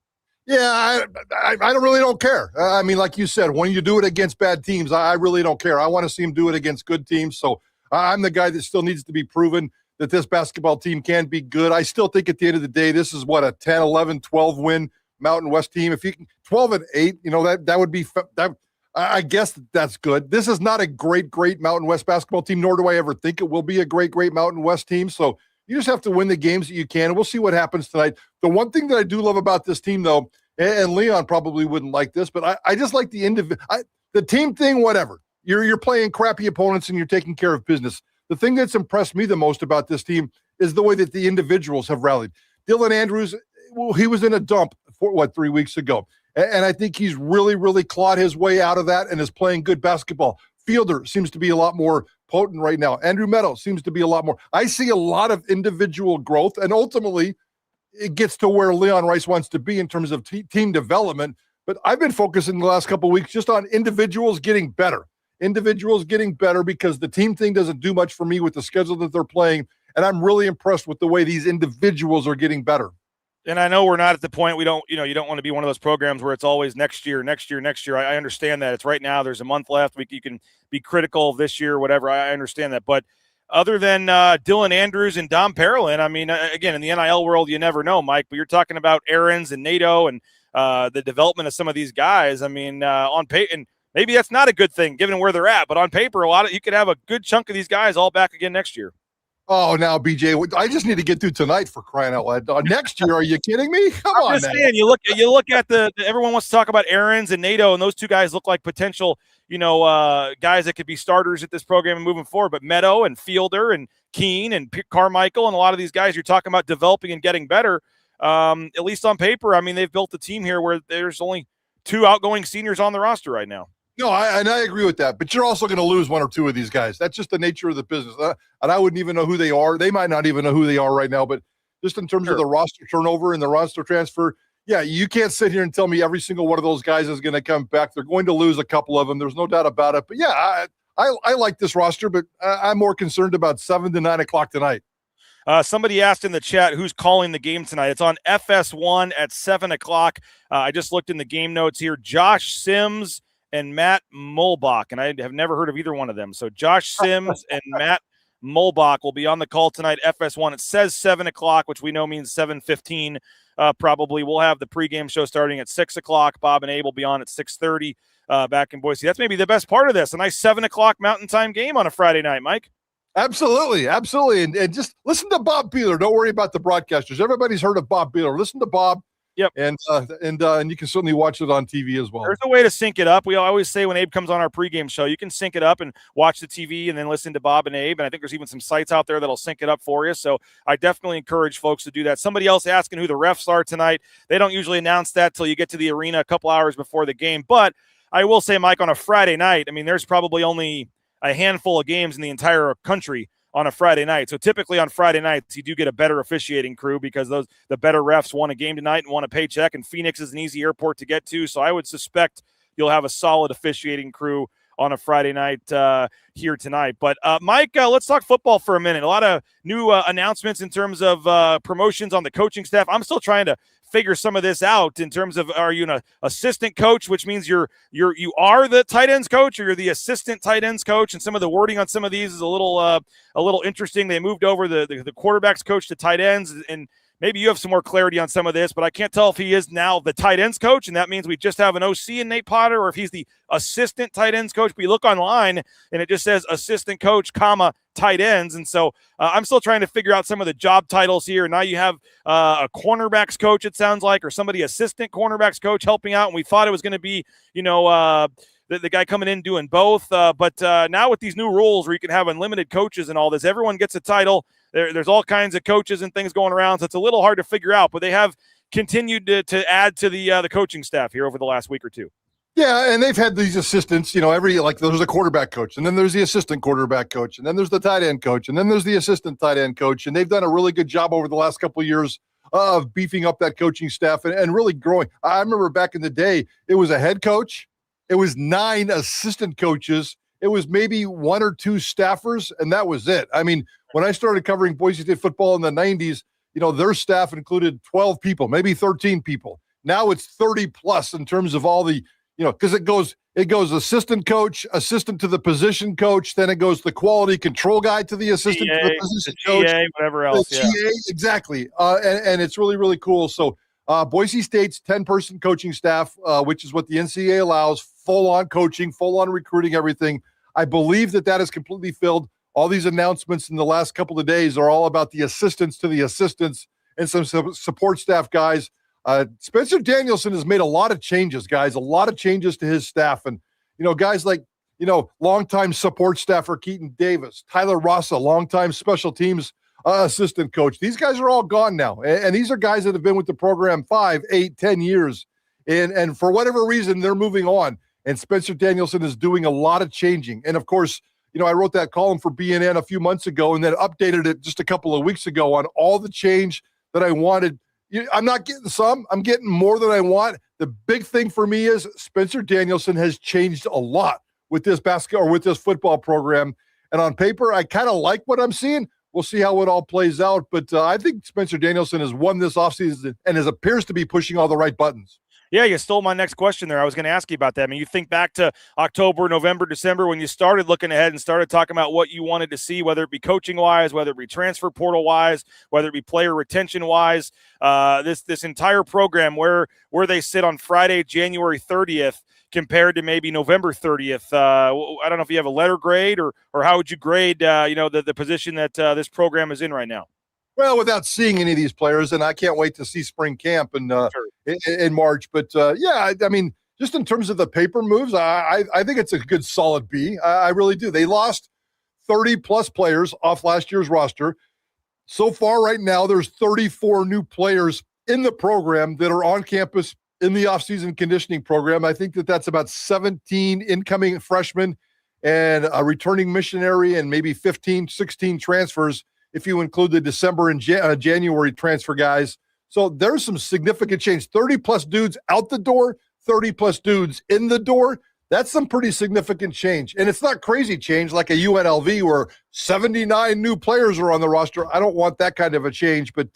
Yeah, I really don't care. I mean, like you said, when you do it against bad teams, I really don't care. I want to see them do it against good teams. So I'm the guy that still needs to be proven that this basketball team can be good. I still think at the end of the day, this is what, a 10, 11, 12 win Mountain West team. If you can 12-8, that would be that. I guess that's good. This is not a great Mountain West basketball team, nor do I ever think it will be a great Mountain West team. So you just have to win the games that you can, and we'll see what happens tonight. The one thing that I do love about this team, though, and Leon probably wouldn't like this, but I just like the team thing, whatever. You're playing crappy opponents and you're taking care of business. The thing that's impressed me the most about this team is the way that the individuals have rallied. Dylan Andrews, he was in a dump 3 weeks ago. And I think he's really clawed his way out of that and is playing good basketball. Fielder seems to be a lot more potent right now. Andrew Meadows seems to be a lot more. I see a lot of individual growth, and ultimately it gets to where Leon Rice wants to be in terms of team development. But I've been focusing the last couple of weeks just on individuals getting better. Individuals getting better because the team thing doesn't do much for me with the schedule that they're playing. And I'm really impressed with the way these individuals are getting better. And I know we're not at the point you don't want to be one of those programs where it's always next year. I understand that. It's right now. There's a month left. You can be critical of this year or whatever. I understand that. But other than Dylan Andrews and Dom Parolin, I mean, again, in the NIL world, you never know, Mike, but you're talking about Aarons and NATO and the development of some of these guys. I mean, on paper, and maybe that's not a good thing given where they're at, but on paper, you could have a good chunk of these guys all back again next year. Oh, now, BJ, I just need to get through tonight for crying out loud. Next year, are you kidding me? Come on, I'm just saying, you look at everyone wants to talk about Aarons and NATO, and those two guys look like potential, guys that could be starters at this program and moving forward. But Meadow and Fielder and Keene and Carmichael and a lot of these guys you're talking about developing and getting better, at least on paper. I mean, they've built a team here where there's only 2 outgoing seniors on the roster right now. No, I agree with that. But you're also going to lose 1 or 2 of these guys. That's just the nature of the business. And I wouldn't even know who they are. They might not even know who they are right now. But just in terms of the roster turnover and the roster transfer, yeah, you can't sit here and tell me every single one of those guys is going to come back. They're going to lose a couple of them. There's no doubt about it. But, yeah, I like this roster, but I'm more concerned about 7 to 9 o'clock tonight. Somebody asked in the chat who's calling the game tonight. It's on FS1 at 7 o'clock. I just looked in the game notes here. Josh Sims and Matt Mulbach, and I have never heard of either one of them. So Josh Sims and Matt Mulbach will be on the call tonight, FS1. It says 7 o'clock, which we know means 7:15 probably. We'll have the pregame show starting at 6 o'clock. Bob and Abe will be on at 6:30 back in Boise. That's maybe the best part of this, a nice 7 o'clock Mountain Time game on a Friday night, Mike. Absolutely. And just listen to Bob Beeler. Don't worry about the broadcasters. Everybody's heard of Bob Beeler. Listen to Bob. Yep. And you can certainly watch it on TV as well. There's a way to sync it up. We always say when Abe comes on our pregame show, you can sync it up and watch the TV and then listen to Bob and Abe. And I think there's even some sites out there that'll sync it up for you. So I definitely encourage folks to do that. Somebody else asking who the refs are tonight. They don't usually announce that till you get to the arena a couple hours before the game. But I will say, Mike, on a Friday night, I mean, there's probably only a handful of games in the entire country on a Friday night. So typically on Friday nights, you do get a better officiating crew because the better refs won a game tonight and won a paycheck, and Phoenix is an easy airport to get to. So I would suspect you'll have a solid officiating crew on a Friday night here tonight. But Mike, let's talk football for a minute. A lot of new announcements in terms of promotions on the coaching staff. I'm still trying to figure some of this out in terms of, are you an assistant coach, which means you are the tight ends coach, or you're the assistant tight ends coach, and some of the wording on some of these is a little interesting. They moved over the quarterbacks coach to tight ends, and maybe you have some more clarity on some of this, but I can't tell if he is now the tight ends coach, and that means we just have an OC in Nate Potter, or if he's the assistant tight ends coach. But you look online, and it just says assistant coach, tight ends. And so I'm still trying to figure out some of the job titles here. Now you have a cornerbacks coach, it sounds like, or somebody assistant cornerbacks coach helping out, and we thought it was going to be, the guy coming in doing both. But now with these new rules where you can have unlimited coaches and all this, everyone gets a title. there's all kinds of coaches and things going around, so it's a little hard to figure out. But they have continued to add to the coaching staff here over the last week or two. Yeah, and they've had these assistants, there's a quarterback coach, and then there's the assistant quarterback coach, and then there's the tight end coach, and then there's the assistant tight end coach, and they've done a really good job over the last couple of years of beefing up that coaching staff and really growing. I remember back in the day, it was a head coach, it was 9 assistant coaches, it was maybe 1 or 2 staffers, and that was it. I mean, when I started covering Boise State football in the 90s, their staff included 12 people, maybe 13 people. Now it's 30 plus in terms of all the, because it goes assistant coach, assistant to the position coach, then it goes the quality control guy to the assistant to the position coach, GA, whatever else. GA, exactly. And it's really, really cool. So Boise State's 10-person coaching staff, which is what the NCAA allows, full-on coaching, full-on recruiting, everything. I believe that is completely filled. All these announcements in the last couple of days are all about the assistants to the assistants and some support staff guys. Spencer Danielson has made a lot of changes, guys, a lot of changes to his staff. And, guys like, longtime support staffer Keaton Davis, Tyler Rassa, longtime special teams assistant coach. These guys are all gone now. And these are guys that have been with the program 5, 8, 10 years. And for whatever reason, they're moving on. And Spencer Danielson is doing a lot of changing. And, of course, I wrote that column for BNN a few months ago and then updated it just a couple of weeks ago on all the change that I wanted. I'm not getting some. I'm getting more than I want. The big thing for me is Spencer Danielson has changed a lot with this with this football program. And on paper, I kind of like what I'm seeing. We'll see how it all plays out. But I think Spencer Danielson has won this offseason and appears to be pushing all the right buttons. Yeah, you stole my next question there. I was going to ask you about that. I mean, you think back to October, November, December when you started looking ahead and started talking about what you wanted to see, whether it be coaching-wise, whether it be transfer portal-wise, whether it be player retention-wise. This entire program, where they sit on Friday, January 30th, compared to maybe November 30th. I don't know if you have a letter grade or how would you grade, the position that this program is in right now? Well, without seeing any of these players, and I can't wait to see spring camp in March. But, I mean, just in terms of the paper moves, I think it's a good solid B. I really do. They lost 30-plus players off last year's roster. So far right now, there's 34 new players in the program that are on campus in the offseason conditioning program. I think that's about 17 incoming freshmen and a returning missionary and maybe 15, 16 transfers if you include the December and January transfer guys. So there's some significant change. 30-plus dudes out the door, 30-plus dudes in the door. That's some pretty significant change. And it's not crazy change like a UNLV where 79 new players are on the roster. I don't want that kind of a change, but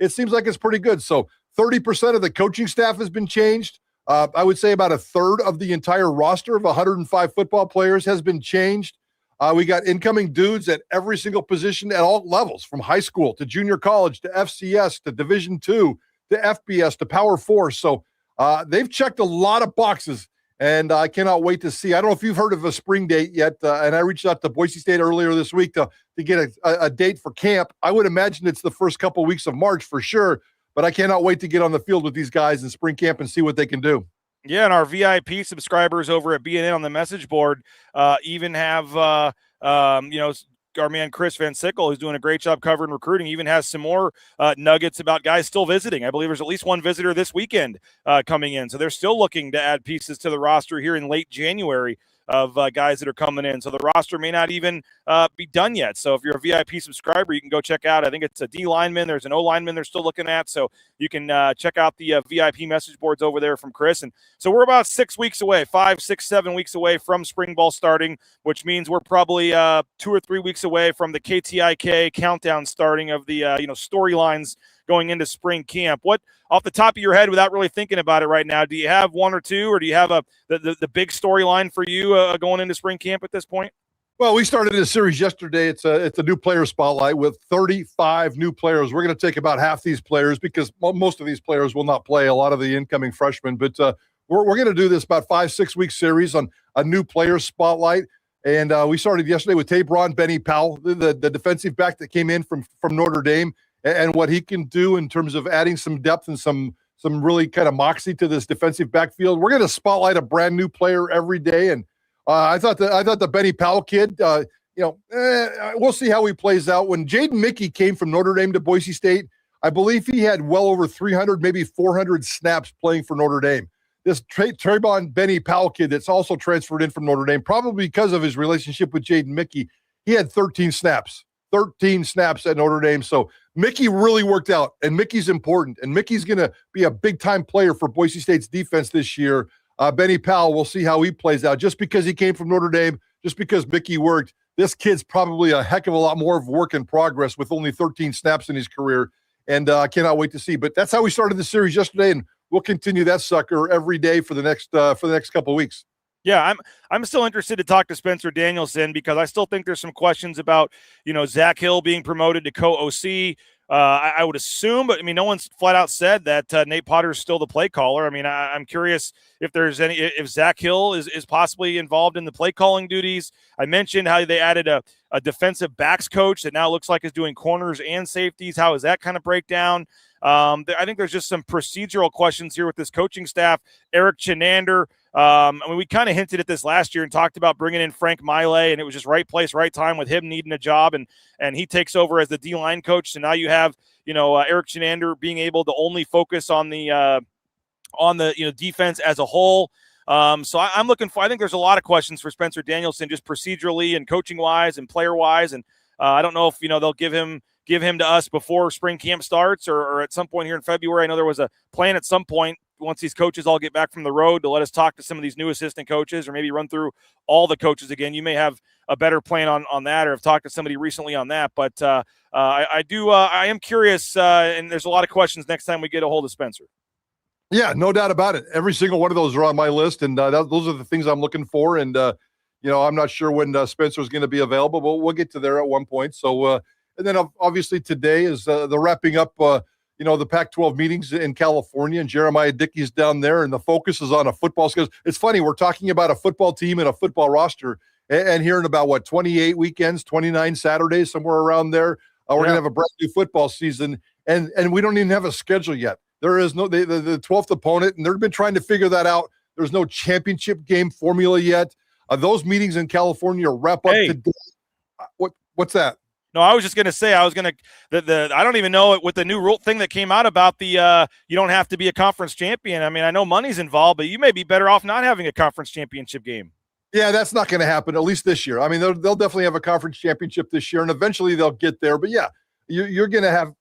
it seems like it's pretty good. So 30% of the coaching staff has been changed. I would say about a third of the entire roster of 105 football players has been changed. We got incoming dudes at every single position at all levels, from high school to junior college to FCS to Division II to FBS to Power 4. So they've checked a lot of boxes, and I cannot wait to see. I don't know if you've heard of a spring date yet, and I reached out to Boise State earlier this week to get a date for camp. I would imagine it's the first couple weeks of March for sure, but I cannot wait to get on the field with these guys in spring camp and see what they can do. Yeah, and our VIP subscribers over at BNN on the message board even have, our man Chris Van Sickle, who's doing a great job covering recruiting, even has some more nuggets about guys still visiting. I believe there's at least one visitor this weekend coming in. So they're still looking to add pieces to the roster here in late January of guys that are coming in. So the roster may not even be done yet. So if you're a VIP subscriber, you can go check out. I think it's a D lineman. There's an O lineman they're still looking at. So you can check out the VIP message boards over there from Chris. And so we're about 6 weeks away, 5, 6, 7 weeks away from spring ball starting, which means we're probably 2 or 3 weeks away from the KTIK countdown starting of the storylines going into spring camp. What, off the top of your head, without really thinking about it right now, do you have one or two, or do you have the big storyline for you going into spring camp at this point? Well, we started a series yesterday. It's a new player spotlight with 35 new players. We're going to take about half these players because most of these players will not play, a lot of the incoming freshmen. But we're going to do this about 5-6 week series on a new player spotlight. And we started yesterday with Tabron Benny Powell, the defensive back that came in from Notre Dame, and what he can do in terms of adding some depth and some really kind of moxie to this defensive backfield. We're going to spotlight a brand new player every day. And I thought the Benny Powell kid we'll see how he plays out. When Jaden Mickey came from Notre Dame to Boise State, I believe he had well over 300, maybe 400 snaps playing for Notre Dame. This Trayvon Benny Powell kid that's also transferred in from Notre Dame, probably because of his relationship with Jaden Mickey, he had 13 snaps at Notre Dame. So Mickey really worked out, and Mickey's important, and Mickey's going to be a big-time player for Boise State's defense this year. Benny Powell, we'll see how he plays out. Just because he came from Notre Dame, just because Mickey worked, this kid's probably a heck of a lot more of work in progress with only 13 snaps in his career, and I cannot wait to see. But that's how we started the series yesterday, and we'll continue that sucker every day for the next couple of weeks. Yeah, I'm still interested to talk to Spencer Danielson because I still think there's some questions about, Zach Hill being promoted to co-OC. I would assume, but no one's flat out said that Nate Potter is still the play caller. I'm curious if Zach Hill is possibly involved in the play calling duties. I mentioned how they added a defensive backs coach that now looks like is doing corners and safeties. How is that kind of breakdown? I think there's just some procedural questions here with this coaching staff. Eric Chenander. We kind of hinted at this last year and talked about bringing in Frank Miley, and it was just right place, right time with him needing a job, and he takes over as the D-line coach. So now you have, Eric Chenander being able to only focus on the defense as a whole. So I'm looking for. I think there's a lot of questions for Spencer Danielson, just procedurally and coaching wise and player wise, and I don't know if they'll give him to us before spring camp starts or at some point here in February. I know there was a plan at some point once these coaches all get back from the road to let us talk to some of these new assistant coaches or maybe run through all the coaches again. You may have a better plan on that or have talked to somebody recently on that. But I am curious, and there's a lot of questions next time we get a hold of Spencer. Yeah, no doubt about it. Every single one of those are on my list, and those are the things I'm looking for. And, I'm not sure when Spencer is going to be available, but we'll get to there at one point. So, and then obviously today is the wrapping up the Pac-12 meetings in California, and Jeremiah Dickey's down there, and the focus is on a football schedule. It's funny, we're talking about a football team and a football roster, and here in about, 28 weekends, 29 Saturdays, somewhere around there, we're going to have a brand new football season, and we don't even have a schedule yet. There is no the 12th opponent, and they've been trying to figure that out. There's no championship game formula yet. Those meetings in California wrap up today. What's that? No, I was just going to say, I don't even know with the new rule thing that came out about the you don't have to be a conference champion. I know money's involved, but you may be better off not having a conference championship game. Yeah, that's not going to happen, at least this year. They'll definitely have a conference championship this year, and eventually they'll get there. But yeah, you're going to have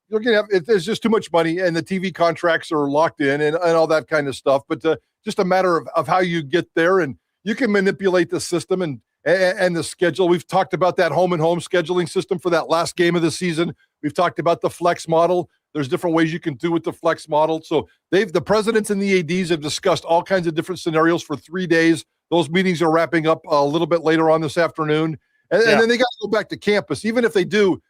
there's just too much money, and the TV contracts are locked in and all that kind of stuff. But just a matter of how you get there, and you can manipulate the system and the schedule. We've talked about that home and home scheduling system for that last game of the season. We've talked about the flex model. There's different ways you can do with the flex model. So the presidents and the ADs have discussed all kinds of different scenarios for 3 days. Those meetings are wrapping up a little bit later on this afternoon. And then they got to go back to campus. Even if they do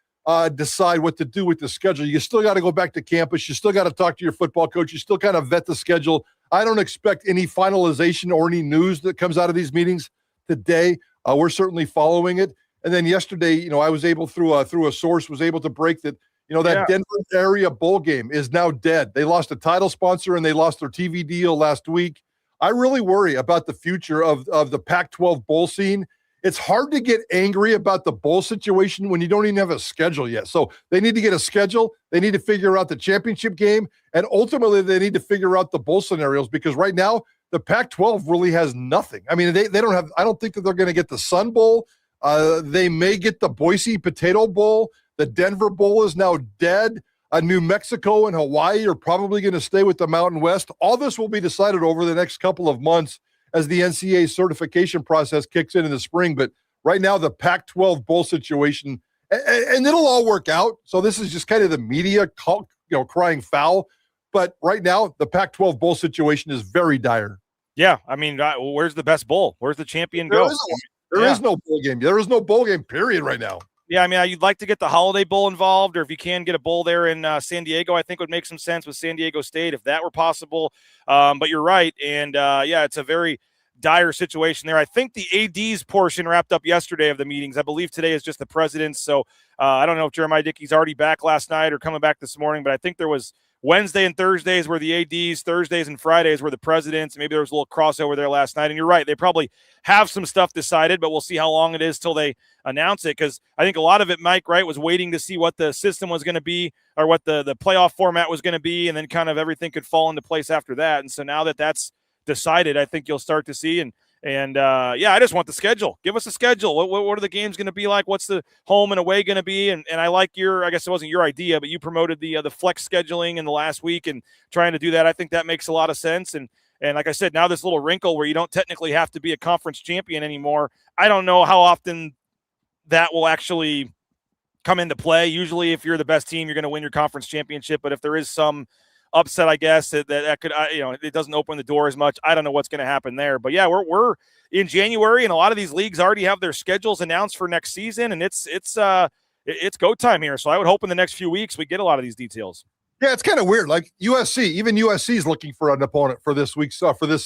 decide what to do with the schedule, you still got to go back to campus. You still got to talk to your football coach. You still kind of vet the schedule. I don't expect any finalization or any news that comes out of these meetings today. We're certainly following it. And then yesterday, I was able through a source was able to break that, that Denver area bowl game is now dead. They lost a title sponsor and they lost their TV deal last week. I really worry about the future of the Pac-12 bowl scene. It's hard to get angry about the bowl situation when you don't even have a schedule yet. So they need to get a schedule. They need to figure out the championship game. And ultimately, they need to figure out the bowl scenarios because right now, the Pac-12 really has nothing. They don't have – I don't think that they're going to get the Sun Bowl. They may get the Boise Potato Bowl. The Denver Bowl is now dead. New Mexico and Hawaii are probably going to stay with the Mountain West. All this will be decided over the next couple of months as the NCAA certification process kicks in the spring. But right now, the Pac-12 bowl situation – and it'll all work out. So this is just kind of the media crying foul. But right now, the Pac-12 bowl situation is very dire. Yeah, where's the best bowl? Where's the champion go? There is no bowl game. There is no bowl game, period, right now. Yeah, you'd like to get the Holiday Bowl involved, or if you can get a bowl there in San Diego, I think would make some sense with San Diego State if that were possible. But you're right, and it's a very dire situation there. I think the AD's portion wrapped up yesterday of the meetings. I believe today is just the presidents. So I don't know if Jeremiah Dickey's already back last night or coming back this morning, but I think there was Wednesday and Thursdays were the ADs, Thursdays and Fridays were the presidents. Maybe there was a little crossover there last night. And you're right, they probably have some stuff decided, but we'll see how long it is till they announce it, because I think a lot of it, Mike, right, was waiting to see what the system was going to be or what the playoff format was going to be, and then kind of everything could fall into place after that. And so now that that's decided, I think you'll start to see. And I just want the schedule. Give us a schedule. What are the games going to be like? What's the home and away going to be? And I like I guess it wasn't your idea, but you promoted the flex scheduling in the last week and trying to do that. I think that makes a lot of sense. And like I said, now this little wrinkle where you don't technically have to be a conference champion anymore. I don't know how often that will actually come into play. Usually if you're the best team, you're going to win your conference championship. But if there is some upset, I guess that could, it doesn't open the door as much. I don't know what's going to happen there, but yeah, we're in January, and a lot of these leagues already have their schedules announced for next season, and it's go time here. So I would hope in the next few weeks we get a lot of these details. Yeah, it's kind of weird. Like even USC is looking for an opponent for this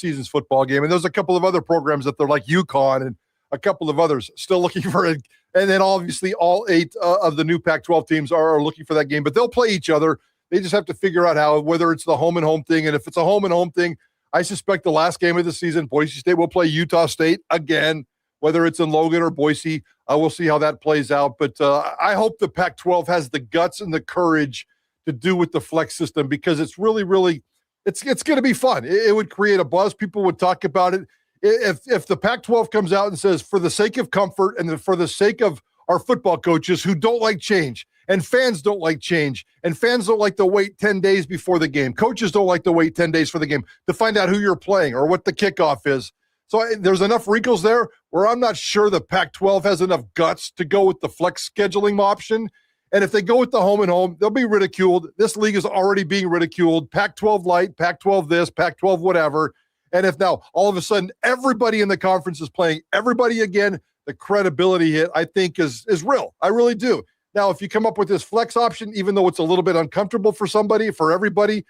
season's football game, and there's a couple of other programs that they're like UConn and a couple of others still looking for it. And then obviously all 8 of the new Pac-12 teams are looking for that game, but they'll play each other. They just have to figure out whether it's the home and home thing. And if it's a home and home thing, I suspect the last game of the season, Boise State will play Utah State again, whether it's in Logan or Boise. We'll see how that plays out. But I hope the Pac-12 has the guts and the courage to do with the flex system, because it's really, really, it's going to be fun. It would create a buzz. People would talk about it. If the Pac-12 comes out and says, for the sake of comfort and for the sake of our football coaches who don't like change, and fans don't like change, and fans don't like to wait 10 days before the game. Coaches don't like to wait 10 days for the game to find out who you're playing or what the kickoff is. So there's enough wrinkles there where I'm not sure the Pac-12 has enough guts to go with the flex scheduling option. And if they go with the home and home, they'll be ridiculed. This league is already being ridiculed. Pac-12 light, Pac-12 this, Pac-12 whatever. And if now all of a sudden everybody in the conference is playing everybody again, the credibility hit, I think, is real. I really do. Now, if you come up with this flex option, even though it's a little bit uncomfortable for everybody,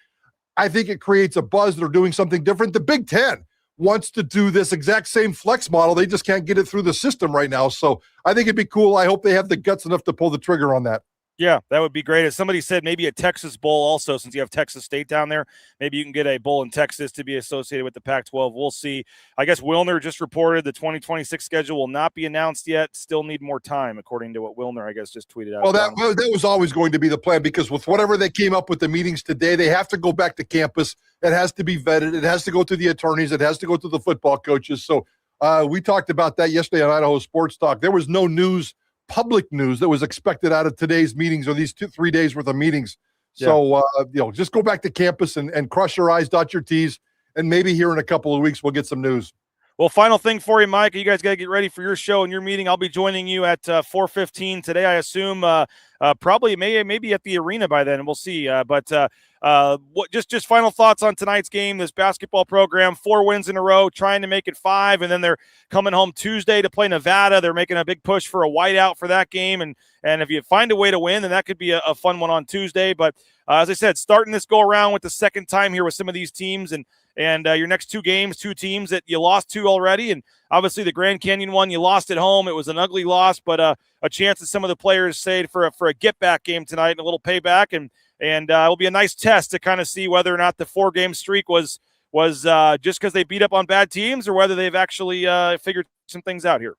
I think it creates a buzz. They're doing something different. The Big Ten wants to do this exact same flex model. They just can't get it through the system right now. So I think it'd be cool. I hope they have the guts enough to pull the trigger on that. Yeah, that would be great. As somebody said, maybe a Texas Bowl also, since you have Texas State down there. Maybe you can get a bowl in Texas to be associated with the Pac-12. We'll see. I guess Wilner just reported the 2026 schedule will not be announced yet. Still need more time, according to what Wilner, I guess, just tweeted out. Well, that was always going to be the plan, because with whatever they came up with the meetings today, they have to go back to campus. It has to be vetted. It has to go to the attorneys. It has to go to the football coaches. So we talked about that yesterday on Idaho Sports Talk. There was no public news that was expected out of today's meetings or these 3 days worth of meetings. Yeah. So, just go back to campus and cross your I's, dot your T's, and maybe here in a couple of weeks, we'll get some news. Well, final thing for you, Mike. You guys got to get ready for your show and your meeting. I'll be joining you at 4:15 today, I assume. Probably maybe at the arena by then. We'll see. Just final thoughts on tonight's game, this basketball program, 4 wins in a row, trying to make it 5, and then they're coming home Tuesday to play Nevada. They're making a big push for a whiteout for that game, and if you find a way to win, then that could be a fun one on Tuesday. But as I said, starting this go-around with the second time here with some of these teams, and your next 2 games, 2 teams that you lost to already, and obviously the Grand Canyon one you lost at home. It was an ugly loss, but a chance that some of the players saved for a get-back game tonight and a little payback, and it'll be a nice test to kind of see whether or not the 4-game streak was just because they beat up on bad teams, or whether they've actually figured some things out here.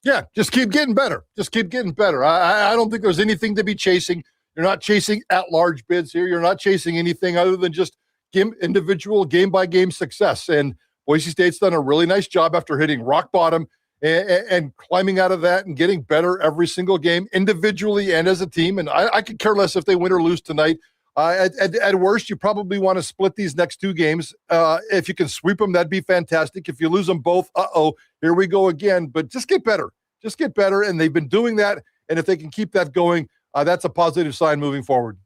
Yeah, just keep getting better. Just keep getting better. I don't think there's anything to be chasing. You're not chasing at-large bids here. You're not chasing anything other than just individual game-by-game success. And Boise State's done a really nice job after hitting rock bottom and climbing out of that and getting better every single game individually and as a team. And I could care less if they win or lose tonight. At worst, you probably want to split these next 2 games. If you can sweep them, that'd be fantastic. If you lose them both, here we go again. But just get better. Just get better. And they've been doing that. And if they can keep that going, that's a positive sign moving forward.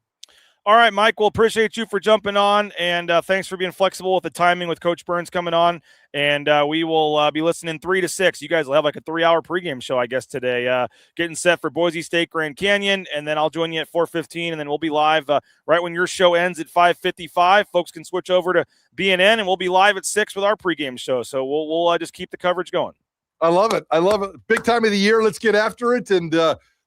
All right, Mike, we'll appreciate you for jumping on, and thanks for being flexible with the timing with Coach Burns coming on, and we will be listening 3 to 6. You guys will have like a 3-hour pregame show, I guess, today, getting set for Boise State Grand Canyon, and then I'll join you at 4:15, and then we'll be live right when your show ends at 5:55. Folks can switch over to BNN, and we'll be live at 6 with our pregame show, so we'll just keep the coverage going. I love it. I love it. Big time of the year. Let's get after it, and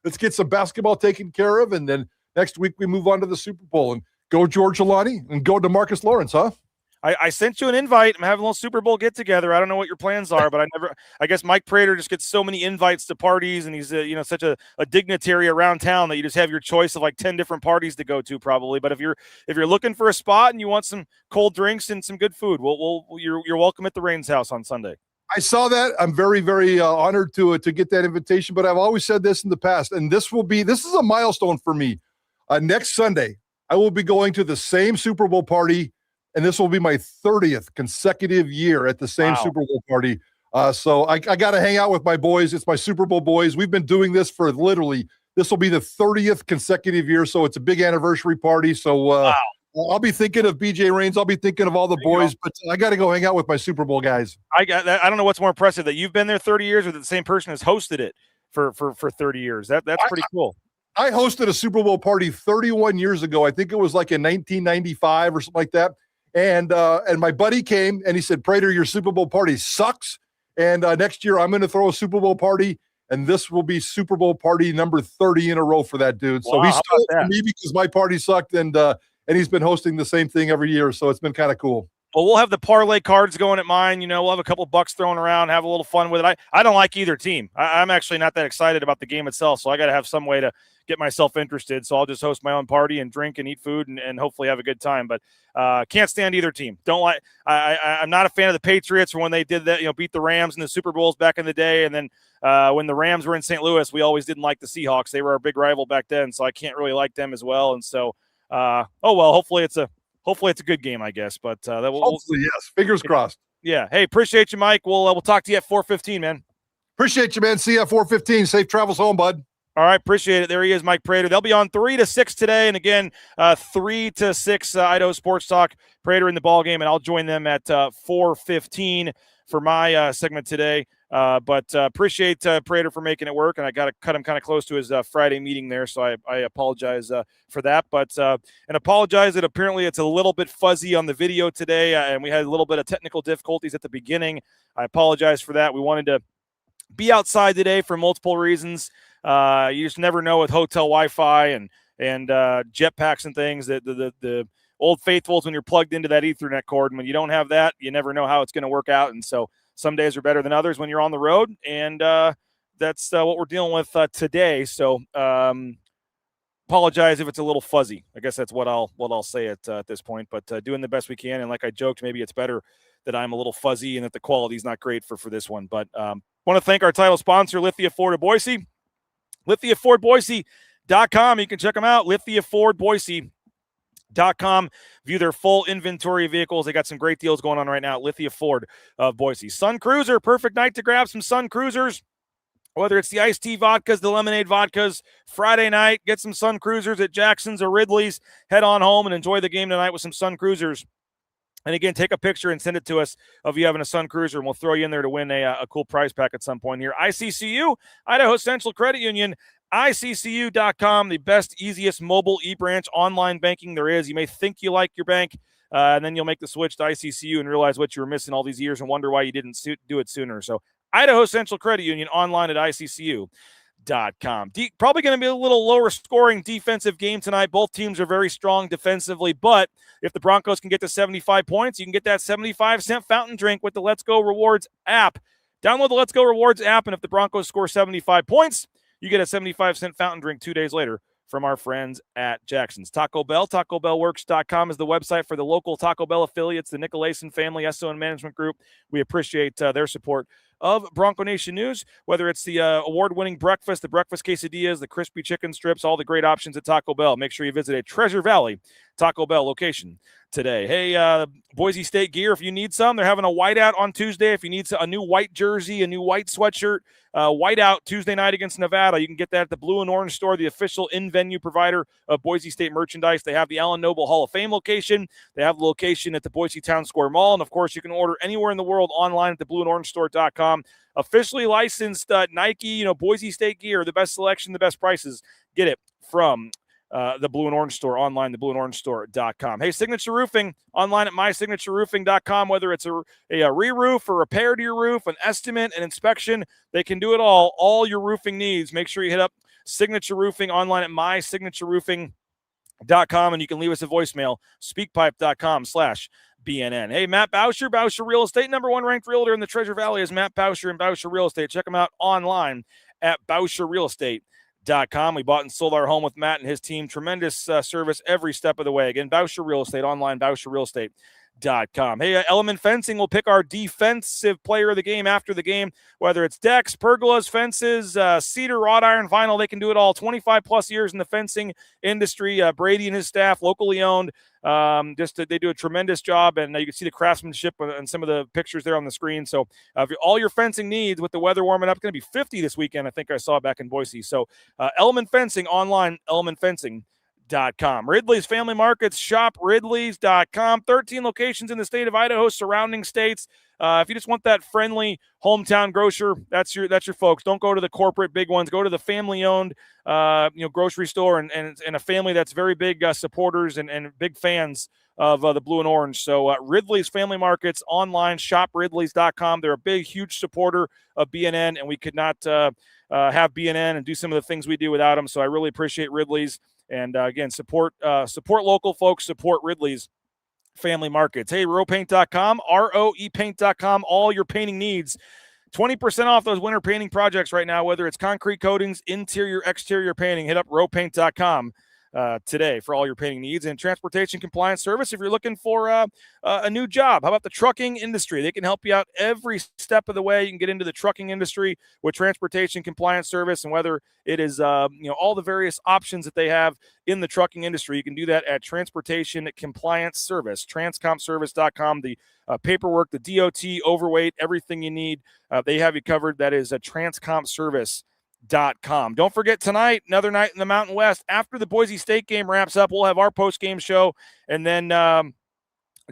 let's get some basketball taken care of, and then next week we move on to the Super Bowl. And Go George Alani and go DeMarcus Lawrence, huh? I sent you an invite. I'm having a little Super Bowl get together. I don't know what your plans are, but I guess Mike Prater just gets so many invites to parties, and he's such a dignitary around town that you just have your choice of like 10 different parties to go to probably. But if you're looking for a spot and you want some cold drinks and some good food, you're welcome at the Rains house on Sunday. I saw that. I'm very, very honored to get that invitation, but I've always said this in the past, and this is a milestone for me. Next Sunday, I will be going to the same Super Bowl party, and this will be my 30th consecutive year at the same Super Bowl party. So I got to hang out with my boys. It's my Super Bowl boys. We've been doing this for this will be the 30th consecutive year. So it's a big anniversary party. So I'll be thinking of BJ Rains. I'll be thinking of all the boys, but I got to go hang out with my Super Bowl guys. I don't know what's more impressive, that you've been there 30 years or that the same person has hosted it for 30 years. That's pretty cool. I hosted a Super Bowl party 31 years ago. I think it was like in 1995 or something like that. And my buddy came and he said, Prater, your Super Bowl party sucks. And next year I'm going to throw a Super Bowl party, and this will be Super Bowl party number 30 in a row for that dude. So he stole it from me because my party sucked, and he's been hosting the same thing every year. So it's been kind of cool. Well, we'll have the parlay cards going at mine. We'll have a couple bucks thrown around, have a little fun with it. I don't like either team. I'm actually not that excited about the game itself, so I got to have some way to get myself interested. So I'll just host my own party and drink and eat food and hopefully have a good time. But can't stand either team. I'm not a fan of the Patriots for when they did that, beat the Rams in the Super Bowls back in the day. And then when the Rams were in St. Louis, we always didn't like the Seahawks. They were our big rival back then, so I can't really like them as well. And so, hopefully it's a good game, I guess. But hopefully, yes. Fingers crossed. Yeah. Hey, appreciate you, Mike. We'll talk to you at 4:15, man. Appreciate you, man. See you at 4:15. Safe travels home, bud. All right, appreciate it. There he is, Mike Prater. They'll be on 3 to 6 today, and again, 3 to 6 Idaho Sports Talk. Prater in the ball game, and I'll join them at 4:15 for my segment today. But appreciate Prater for making it work, and I got to cut him kind of close to his Friday meeting there, so I apologize for that. But and apologize that apparently it's a little bit fuzzy on the video today, and we had a little bit of technical difficulties at the beginning. I apologize for that. We wanted to be outside today for multiple reasons. You just never know with hotel Wi-Fi and jetpacks and things that the old faithfuls, when you're plugged into that Ethernet cord, and when you don't have that, you never know how it's going to work out. And so some days are better than others when you're on the road, and that's what we're dealing with today. So apologize if it's a little fuzzy. I guess that's what I'll say at this point. But doing the best we can, and like I joked, maybe it's better that I'm a little fuzzy and that the quality is not great for this one. But want to thank our title sponsor, Lithia Ford of Boise. LithiaFordBoise.com. You can check them out. LithiaFordBoise.com. View their full inventory of vehicles. They got some great deals going on right now at Lithia Ford of Boise. Sun Cruiser, perfect night to grab some Sun Cruisers. Whether it's the iced tea vodkas, the lemonade vodkas, Friday night, get some Sun Cruisers at Jackson's or Ridley's. Head on home and enjoy the game tonight with some Sun Cruisers. And again, take a picture and send it to us of you having a Sun Cruiser, and we'll throw you in there to win a cool prize pack at some point here. ICCU, Idaho Central Credit Union, ICCU.com, the best, easiest mobile e-branch online banking there is. You may think you like your bank, and then you'll make the switch to ICCU and realize what you were missing all these years and wonder why you didn't do it sooner. So Idaho Central Credit Union online at ICCU.com. Probably going to be a little lower scoring defensive game tonight. Both teams are very strong defensively, but if the Broncos can get to 75 points, you can get that 75-cent fountain drink with the Let's Go Rewards app. Download the Let's Go Rewards app, and if the Broncos score 75 points, you get a 75-cent fountain drink 2 days later from our friends at Jackson's. Taco Bell, TacoBellWorks.com is the website for the local Taco Bell affiliates, the Nicolason family, SON Management Group. We appreciate their support of Bronco Nation News, whether it's the award-winning breakfast, the breakfast quesadillas, the crispy chicken strips, all the great options at Taco Bell. Make sure you visit a Treasure Valley Taco Bell location today. Hey, Boise State gear, if you need some, they're having a whiteout on Tuesday. If you need a new white jersey, a new white sweatshirt, whiteout Tuesday night against Nevada, you can get that at the Blue and Orange Store, the official in-venue provider of Boise State merchandise. They have the Allen Noble Hall of Fame location. They have the location at the Boise Town Square Mall. And, of course, you can order anywhere in the world online at the blueandorangestore.com. Officially licensed Nike, Boise State gear, the best selection, the best prices. Get it from the Blue and Orange Store online, the blueandorangestore.com. Hey, Signature Roofing online at mysignatureroofing.com. Whether it's a re-roof or repair to your roof, an estimate, an inspection, they can do it all your roofing needs. Make sure you hit up Signature Roofing online at mysignatureroofing.com. and you can leave us a voicemail, speakpipe.com/BNN. Hey, Matt Bauscher, Bauscher Real Estate, #1 ranked realtor in the Treasure Valley is Matt Bauscher and Bauscher Real Estate. Check them out online at BauscherRealEstate.com. We bought and sold our home with Matt and his team. Tremendous service every step of the way. Again, Bauscher Real Estate online, BauscherRealEstate.com. Hey, Element Fencing will pick our defensive player of the game after the game, whether it's decks, pergolas, fences, cedar, wrought iron, vinyl. They can do it all. 25 plus years in the fencing industry. Brady and his staff, locally owned. They do a tremendous job, and you can see the craftsmanship on some of the pictures there on the screen. So all your fencing needs, with the weather warming up, it's going to be 50 this weekend. I think I saw back in Boise. So Element Fencing online, elementfencing.com. Ridley's Family Markets, shop ridleys.com. 13 locations in the state of Idaho, surrounding states. If you just want that friendly hometown grocer, that's your folks. Don't go to the corporate big ones. Go to the family-owned grocery store and a family that's very big supporters and big fans of the blue and orange. So Ridley's Family Markets online, shop ridleys.com. They're a big, huge supporter of BNN, and we could not have BNN and do some of the things we do without them. So I really appreciate Ridley's. And again, support local folks, support Ridley's Family Markets. Hey, roepaint.com, roepaint.com, all your painting needs. 20% off those winter painting projects right now, whether it's concrete coatings, interior, exterior painting. Hit up roepaint.com today for all your painting needs. And transportation compliance service, if you're looking for a new job. How about the trucking industry? They can help you out every step of the way. You can get into the trucking industry with transportation compliance service, and whether it is all the various options that they have in the trucking industry, you can do that at Transportation Compliance Service, transcompservice.com. The paperwork, the DOT, overweight, everything you need, they have you covered. That is a transcompservice.com. Don't forget, tonight, another night in the Mountain West. After the Boise State game wraps up, we'll have our post-game show, and then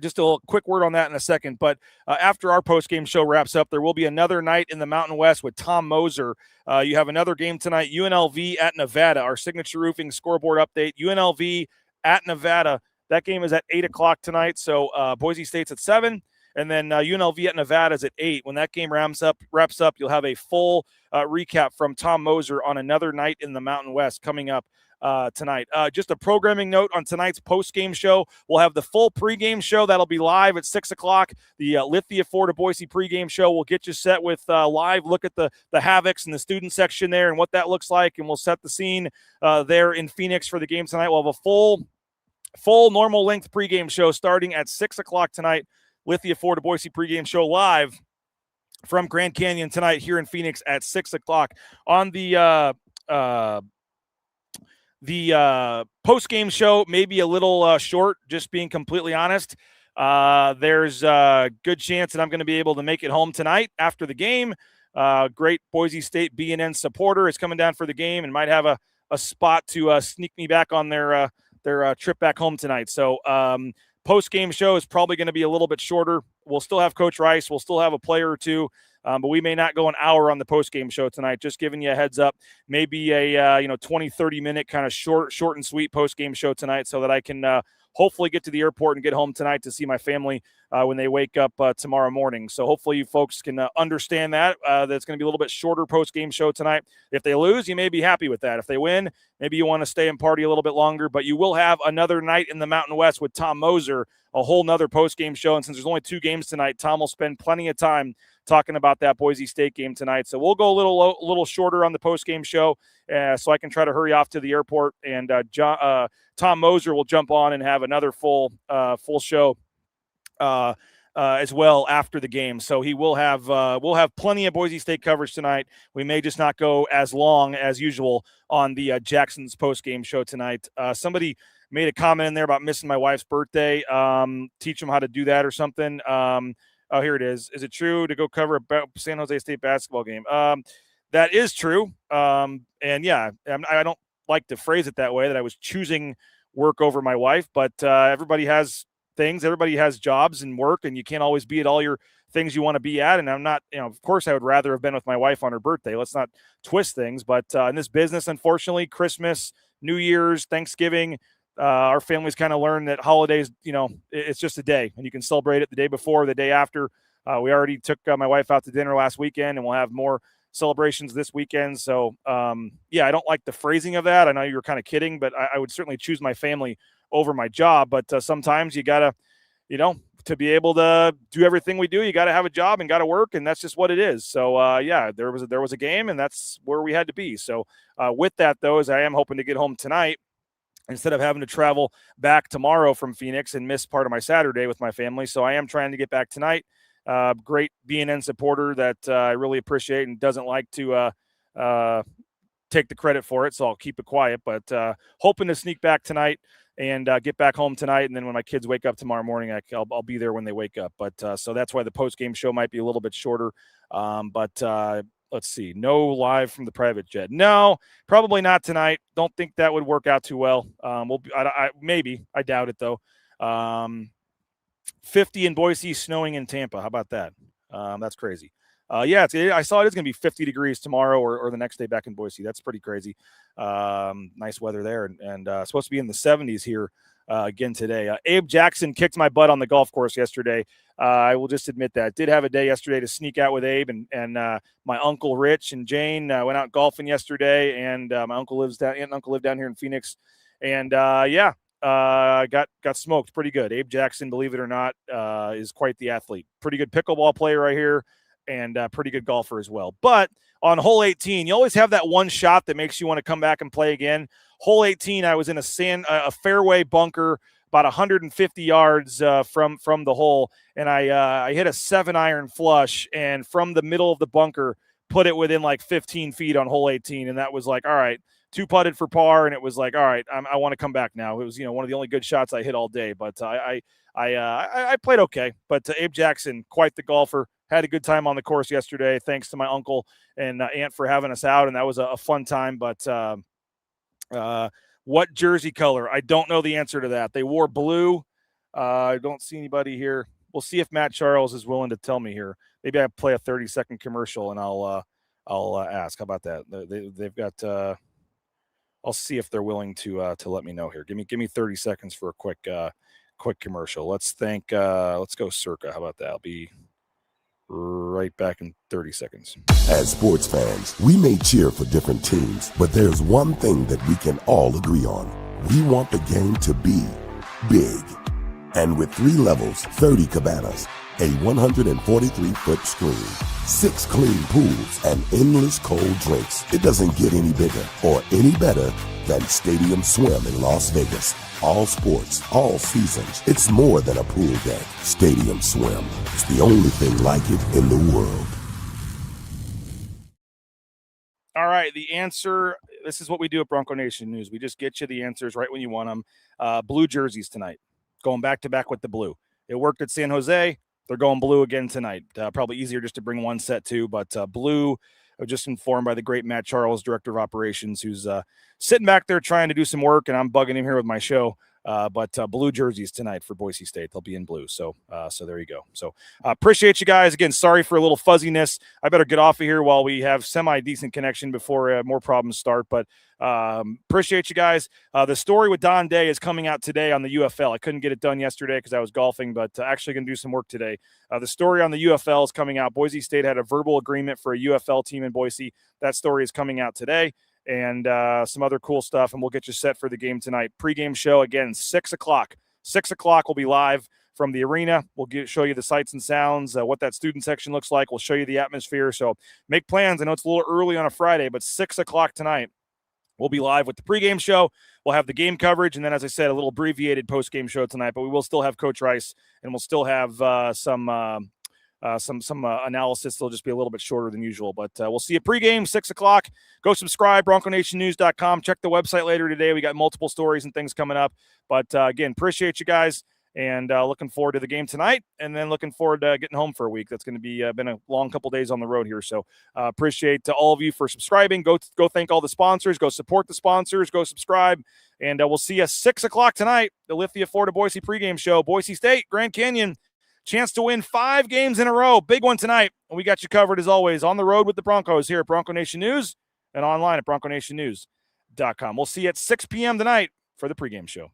just a quick word on that in a second. But after our post-game show wraps up, there will be another night in the Mountain West with Tom Moser. You have another game tonight, UNLV at Nevada, our signature roofing scoreboard update. UNLV at Nevada. That game is at 8 o'clock tonight, so Boise State's at 7. And then UNLV at Nevada is at 8. When that game wraps up, you'll have a full recap from Tom Moser on another night in the Mountain West coming up tonight. Just a programming note on tonight's post-game show. We'll have the full pregame show. That'll be live at 6 o'clock. The Lithia Ford of Boise pregame show will get you set with live look at the Havocs and the student section there and what that looks like, and we'll set the scene there in Phoenix for the game tonight. We'll have a full normal length pregame show starting at 6 o'clock tonight. Lithia Ford of Boise pregame show live from Grand Canyon tonight here in Phoenix at 6 o'clock. On the post-game show, maybe a little short, just being completely honest. There's a good chance that I'm going to be able to make it home tonight after the game. Great Boise State BNN supporter is coming down for the game and might have a spot to sneak me back on their trip back home tonight. So post-game show is probably going to be a little bit shorter. We'll still have Coach Rice. We'll still have a player or two, but we may not go an hour on the post-game show tonight. Just giving you a heads up. Maybe a 20, 30-minute kind of short and sweet post-game show tonight so that I can hopefully get to the airport and get home tonight to see my family when they wake up tomorrow morning. So hopefully you folks can understand that it's going to be a little bit shorter post-game show tonight. If they lose, you may be happy with that. If they win, maybe you want to stay and party a little bit longer, but you will have another night in the Mountain West with Tom Moser, a whole nother post-game show. And since there's only 2 games tonight, Tom will spend plenty of time talking about that Boise State game tonight. So we'll go a little shorter on the post-game show so I can try to hurry off to the airport. And Tom Moser will jump on and have another full show as well after the game. So he will have we'll have plenty of Boise State coverage tonight. We may just not go as long as usual on the Jackson's post-game show tonight. Somebody made a comment in there about missing my wife's birthday. Teach them how to do that or something. Oh, here it is. Is it true to go cover a San Jose State basketball game? That is true. And yeah, I don't like to phrase it that way, that I was choosing work over my wife, but everybody has things. Everybody has jobs and work, and you can't always be at all your things you want to be at. And I'm not, of course I would rather have been with my wife on her birthday. Let's not twist things. But in this business, unfortunately, Christmas, New Year's, Thanksgiving, our families kind of learn that holidays, it's just a day, and you can celebrate it the day before, the day after. We already took my wife out to dinner last weekend, and we'll have more celebrations this weekend. So, I don't like the phrasing of that. I know you were kind of kidding, but I would certainly choose my family over my job. But sometimes you got to, to be able to do everything we do, you got to have a job and got to work, and that's just what it is. So, there was a game, and that's where we had to be. So, with that, though, is I am hoping to get home tonight instead of having to travel back tomorrow from Phoenix and miss part of my Saturday with my family. So I am trying to get back tonight. Great BNN supporter that I really appreciate and doesn't like to take the credit for it, so I'll keep it quiet. But hoping to sneak back tonight and get back home tonight, and then when my kids wake up tomorrow morning, I'll be there when they wake up. But so that's why the post-game show might be a little bit shorter. Let's see. No live from the private jet. No, probably not tonight. Don't think that would work out too well. Maybe. I doubt it, though. 50 in Boise, snowing in Tampa. How about that? That's crazy. I saw it is going to be 50 degrees tomorrow or the next day back in Boise. That's pretty crazy. Nice weather there. And supposed to be in the 70s here again today. Abe Jackson kicked my butt on the golf course yesterday. I will just admit that. Did have a day yesterday to sneak out with Abe and my uncle Rich and Jane went out golfing yesterday, and my aunt and uncle live down here in Phoenix, and got smoked pretty good. Abe Jackson, believe it or not, is quite the athlete. Pretty good pickleball player right here, and pretty good golfer as well. But on hole 18, you always have that one shot that makes you want to come back and play again. Hole 18, I was in a fairway bunker about 150 yards from the hole, and I hit a 7-iron flush, and from the middle of the bunker, put it within like 15 feet on hole 18, and that was like, all right, 2 putted for par, and it was like, all right, I want to come back now. It was one of the only good shots I hit all day, but I played okay. But Abe Jackson, quite the golfer, had a good time on the course yesterday. Thanks to my uncle and aunt for having us out, and that was a fun time. But what jersey color? I don't know the answer to that. They wore blue. I don't see anybody here. We'll see if Matt Charles is willing to tell me here. Maybe I play a 30-second commercial and I'll ask. How about that? They've got. I'll see if they're willing to let me know here. Give me 30 seconds for a quick commercial. Let's go Circa. How about that? I'll be right back in 30 seconds. As sports fans, we may cheer for different teams, but there's one thing that we can all agree on. We want the game to be big. And with 3 levels, 30 cabanas, a 143-foot screen, 6 clean pools, and endless cold drinks, it doesn't get any bigger or any better than Stadium Swim in Las Vegas. All sports, all seasons. It's more than a pool deck. Stadium Swim. It's the only thing like it in the world. All right, the answer, this is what we do at Bronco Nation News. We just get you the answers right when you want them. Blue jerseys tonight. Going back-to-back with the blue. It worked at San Jose. They're going blue again tonight. Probably easier just to bring one set too, but blue. I was just informed by the great Matt Charles, director of operations, who's sitting back there trying to do some work, and I'm bugging him here with my show. But blue jerseys tonight for Boise State. They'll be in blue. So there you go. So appreciate you guys. Again, sorry for a little fuzziness. I better get off of here while we have semi-decent connection before more problems start. But appreciate you guys. The story with Don Day is coming out today on the UFL. I couldn't get it done yesterday because I was golfing, but actually going to do some work today. The story on the UFL is coming out. Boise State had a verbal agreement for a UFL team in Boise. That story is coming out today. And some other cool stuff, and we'll get you set for the game tonight. Pre-game show, again, 6 o'clock. 6 o'clock will be live from the arena. We'll show you the sights and sounds, what that student section looks like. We'll show you the atmosphere. So make plans. I know it's a little early on a Friday, but 6 o'clock tonight, we'll be live with the pregame show. We'll have the game coverage, and then, as I said, a little abbreviated postgame show tonight. But we will still have Coach Rice, and we'll still have some analysis. They'll just be a little bit shorter than usual, but we'll see you pregame, 6 o'clock. Go subscribe, BroncoNationNews.com. Check the website later today. We got multiple stories and things coming up. But again, appreciate you guys, and looking forward to the game tonight, and then looking forward to getting home for a week. That's going to be been a long couple days on the road here. So appreciate all of you for subscribing. Go thank all the sponsors. Go support the sponsors. Go subscribe, and we'll see you 6 o'clock tonight. The Lithia Ford of Boise pregame show. Boise State, Grand Canyon. Chance to win 5 games in a row. Big one tonight. And we got you covered, as always, on the road with the Broncos here at Bronco Nation News and online at BroncoNationNews.com. We'll see you at 6 p.m. tonight for the pregame show.